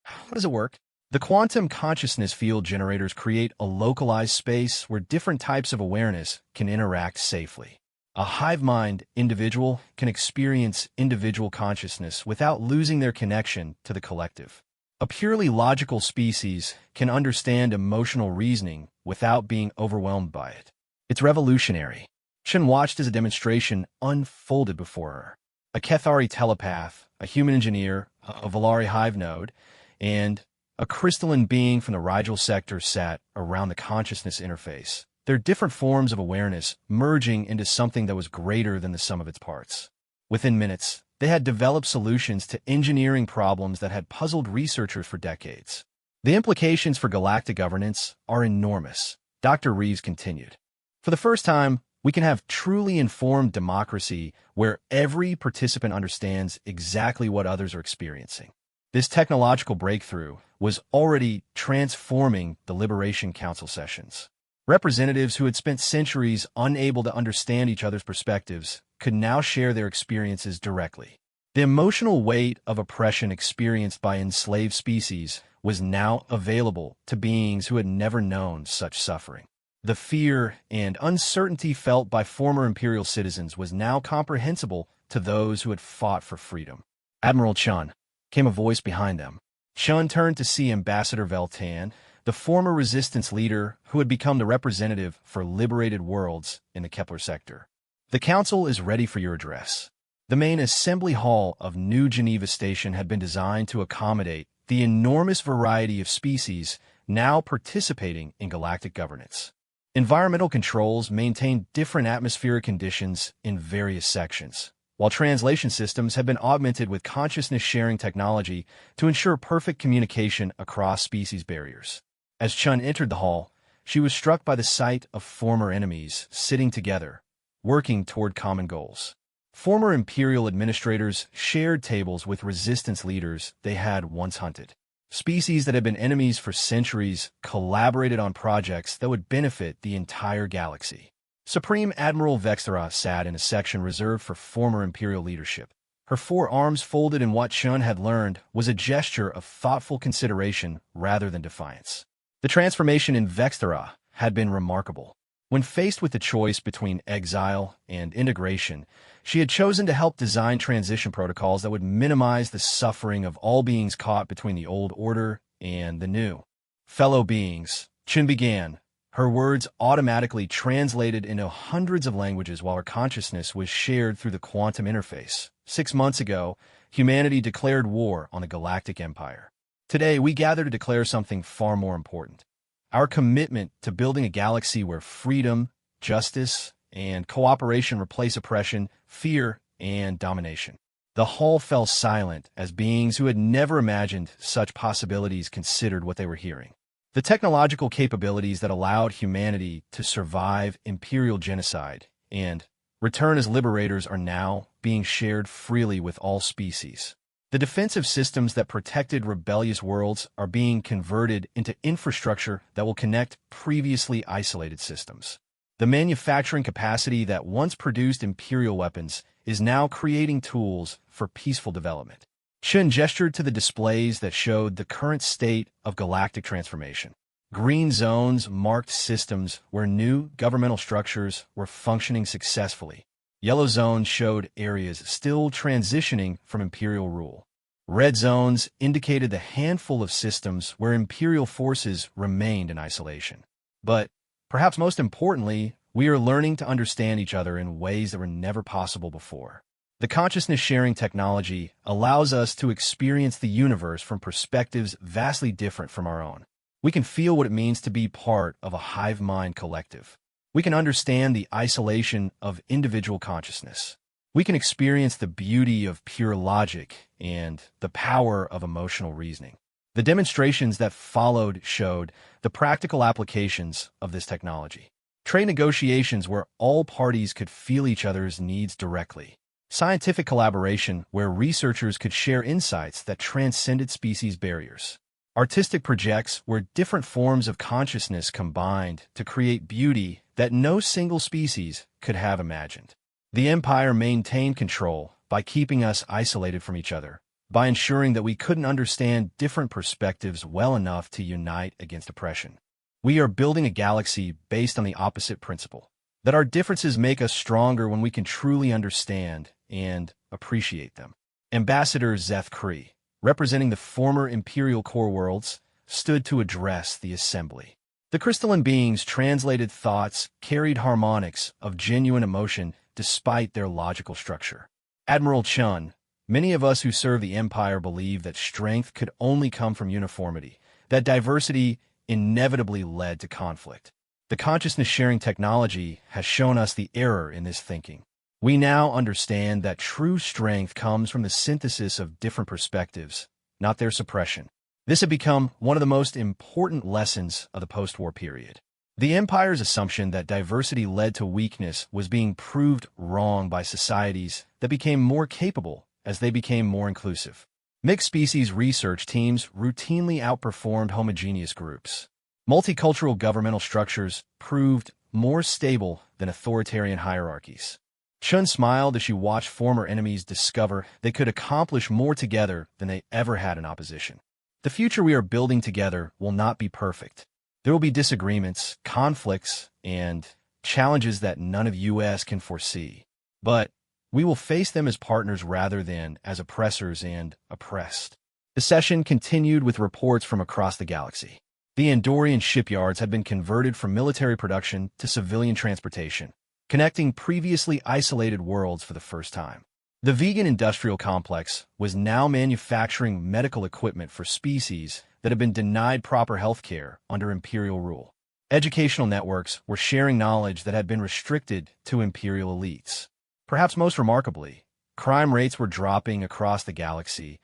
How does it work? The quantum consciousness field generators create a localized space where different types of awareness can interact safely. A hive mind individual can experience individual consciousness without losing their connection to the collective. A purely logical species can understand emotional reasoning without being overwhelmed by it. It's revolutionary. Chen watched as a demonstration unfolded before her. A Kethari telepath, a human engineer, a Valari hive node, and a crystalline being from the Rigel sector sat around the consciousness interface. Their different forms of awareness merging into something that was greater than the sum of its parts. Within minutes, they had developed solutions to engineering problems that had puzzled researchers for decades. The implications for galactic governance are enormous, Dr. Reeves continued. For the first time, we can have truly informed democracy where every participant understands exactly what others are experiencing. This technological breakthrough was already transforming the Liberation Council sessions. Representatives who had spent centuries unable to understand each other's perspectives could now share their experiences directly. The emotional weight of oppression experienced by enslaved species was now available to beings who had never known such suffering. The fear and uncertainty felt by former imperial citizens was now comprehensible to those who had fought for freedom. "Admiral Chun," came a voice behind them. Chun turned to see Ambassador Veltan, the former resistance leader who had become the representative for liberated worlds in the Kepler sector. "The Council is ready for your address." The main assembly hall of New Geneva Station had been designed to accommodate the enormous variety of species now participating in galactic governance. Environmental controls maintained different atmospheric conditions in various sections, while translation systems had been augmented with consciousness-sharing technology to ensure perfect communication across species barriers. As Chun entered the hall, she was struck by the sight of former enemies sitting together, working toward common goals. Former Imperial administrators shared tables with resistance leaders they had once hunted. Species that had been enemies for centuries collaborated on projects that would benefit the entire galaxy. Supreme Admiral Vexthera sat in a section reserved for former Imperial leadership. Her four arms folded in what Chun had learned was a gesture of thoughtful consideration rather than defiance. The transformation in Vexthera had been remarkable. When faced with the choice between exile and integration, she had chosen to help design transition protocols that would minimize the suffering of all beings caught between the old order and the new. "Fellow beings," Chun began, her words automatically translated into hundreds of languages while her consciousness was shared through the quantum interface. 6 months ago, humanity declared war on the Galactic Empire. Today, we gather to declare something far more important. Our commitment to building a galaxy where freedom, justice, and cooperation replace oppression, fear, and domination. The hall fell silent as beings who had never imagined such possibilities considered what they were hearing. The technological capabilities that allowed humanity to survive imperial genocide and return as liberators are now being shared freely with all species. The defensive systems that protected rebellious worlds are being converted into infrastructure that will connect previously isolated systems. The manufacturing capacity that once produced imperial weapons is now creating tools for peaceful development. Chun gestured to the displays that showed the current state of galactic transformation. Green zones marked systems where new governmental structures were functioning successfully. Yellow zones showed areas still transitioning from imperial rule. Red zones indicated the handful of systems where imperial forces remained in isolation. But perhaps most importantly, we are learning to understand each other in ways that were never possible before. The consciousness-sharing technology allows us to experience the universe from perspectives vastly different from our own. We can feel what it means to be part of a hive mind collective. We can understand the isolation of individual consciousness. We can experience the beauty of pure logic and the power of emotional reasoning. The demonstrations that followed showed the practical applications of this technology. Trade negotiations where all parties could feel each other's needs directly. Scientific collaboration where researchers could share insights that transcended species barriers. Artistic projects where different forms of consciousness combined to create beauty that no single species could have imagined. The Empire maintained control by keeping us isolated from each other, by ensuring that we couldn't understand different perspectives well enough to unite against oppression. We are building a galaxy based on the opposite principle, that our differences make us stronger when we can truly understand and appreciate them. Ambassador Zeth Kree, representing the former Imperial Core worlds, stood to address the assembly. The crystalline beings translated thoughts, carried harmonics of genuine emotion despite their logical structure. Admiral Chun, many of us who serve the Empire believe that strength could only come from uniformity, that diversity inevitably led to conflict. The consciousness-sharing technology has shown us the error in this thinking. We now understand that true strength comes from the synthesis of different perspectives, not their suppression. This had become one of the most important lessons of the post-war period. The Empire's assumption that diversity led to weakness was being proved wrong by societies that became more capable as they became more inclusive. Mixed species research teams routinely outperformed homogeneous groups. Multicultural governmental structures proved more stable than authoritarian hierarchies. Chun smiled as she watched former enemies discover they could accomplish more together than they ever had in opposition. The future we are building together will not be perfect. There will be disagreements, conflicts, and challenges that none of us can foresee. But we will face them as partners rather than as oppressors and oppressed. The session continued with reports from across the galaxy. The Andorian shipyards had been converted from military production to civilian transportation, connecting previously isolated worlds for the first time. The vegan industrial complex was now manufacturing medical equipment for species that had been denied proper health care under Imperial rule. Educational networks were sharing knowledge that had been restricted to Imperial elites. Perhaps most remarkably, crime rates were dropping across the galaxy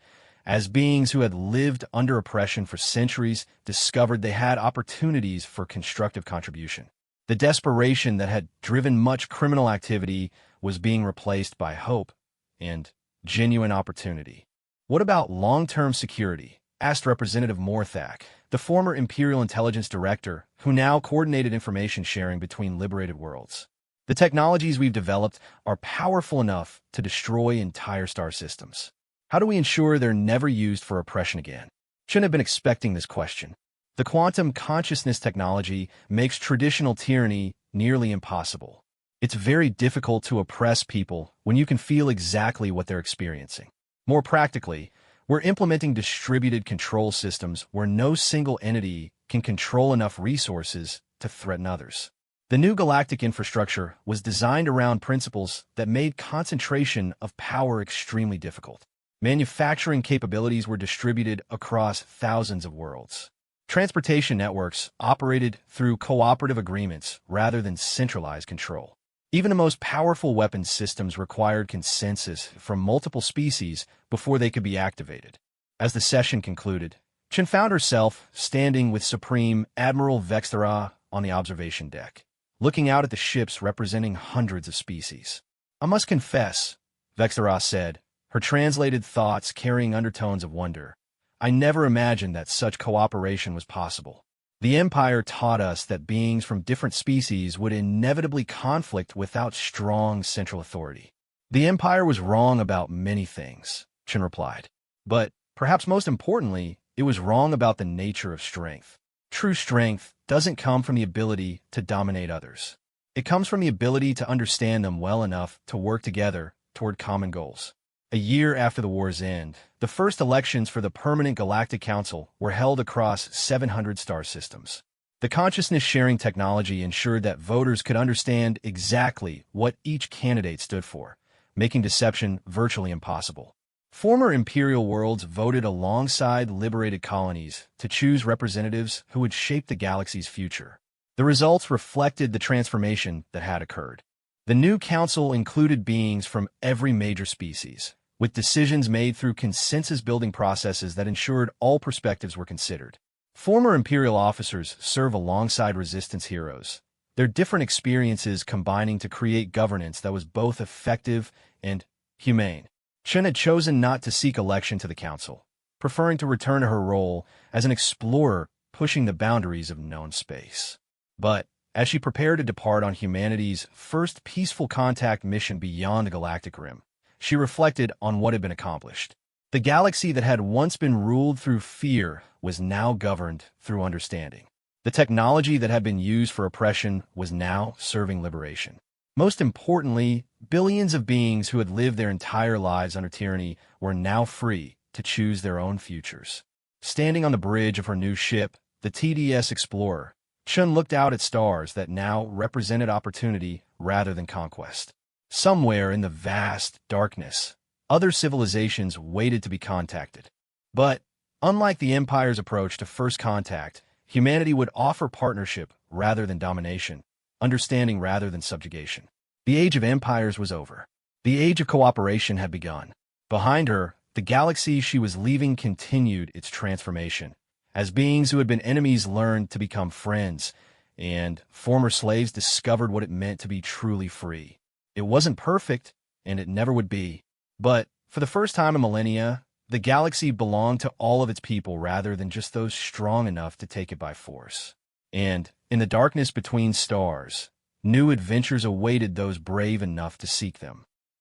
as beings who had lived under oppression for centuries discovered they had opportunities for constructive contribution. The desperation that had driven much criminal activity was being replaced by hope and genuine opportunity. What about long-term security? Asked Representative Morthak, the former Imperial Intelligence Director, who now coordinated information sharing between liberated worlds. The technologies we've developed are powerful enough to destroy entire star systems. How do we ensure they're never used for oppression again? Shouldn't have been expecting this question. The quantum consciousness technology makes traditional tyranny nearly impossible. It's very difficult to oppress people when you can feel exactly what they're experiencing. More practically, we're implementing distributed control systems where no single entity can control enough resources to threaten others. The new galactic infrastructure was designed around principles that made concentration of power extremely difficult. Manufacturing capabilities were distributed across thousands of worlds. Transportation networks operated through cooperative agreements rather than centralized control. Even the most powerful weapons systems required consensus from multiple species before they could be activated. As the session concluded, Chen found herself standing with Supreme Admiral Vexthera on the observation deck, looking out at the ships representing hundreds of species. "I must confess," Vexthera said, her translated thoughts carrying undertones of wonder, "I never imagined that such cooperation was possible. The Empire taught us that beings from different species would inevitably conflict without strong central authority." "The Empire was wrong about many things," Chen replied. "But, perhaps most importantly, it was wrong about the nature of strength. True strength doesn't come from the ability to dominate others. It comes from the ability to understand them well enough to work together toward common goals." A year after the war's end, the first elections for the Permanent Galactic Council were held across 700 star systems. The consciousness-sharing technology ensured that voters could understand exactly what each candidate stood for, making deception virtually impossible. Former Imperial worlds voted alongside liberated colonies to choose representatives who would shape the galaxy's future. The results reflected the transformation that had occurred. The new council included beings from every major species, with decisions made through consensus-building processes that ensured all perspectives were considered. Former Imperial officers serve alongside resistance heroes, their different experiences combining to create governance that was both effective and humane. Chen had chosen not to seek election to the council, preferring to return to her role as an explorer pushing the boundaries of known space. But as she prepared to depart on humanity's first peaceful contact mission beyond the galactic rim, she reflected on what had been accomplished. The galaxy that had once been ruled through fear was now governed through understanding. The technology that had been used for oppression was now serving liberation. Most importantly, billions of beings who had lived their entire lives under tyranny were now free to choose their own futures. Standing on the bridge of her new ship, the TDS Explorer, Chun looked out at stars that now represented opportunity rather than conquest. Somewhere in the vast darkness, other civilizations waited to be contacted. But, unlike the Empire's approach to first contact, humanity would offer partnership rather than domination, understanding rather than subjugation. The age of empires was over. The age of cooperation had begun. Behind her, the galaxy she was leaving continued its transformation, as beings who had been enemies learned to become friends, and former slaves discovered what it meant to be truly free. It wasn't perfect, and it never would be. But, for the first time in millennia, the galaxy belonged to all of its people rather than just those strong enough to take it by force. And, in the darkness between stars, new adventures awaited those brave enough to seek them.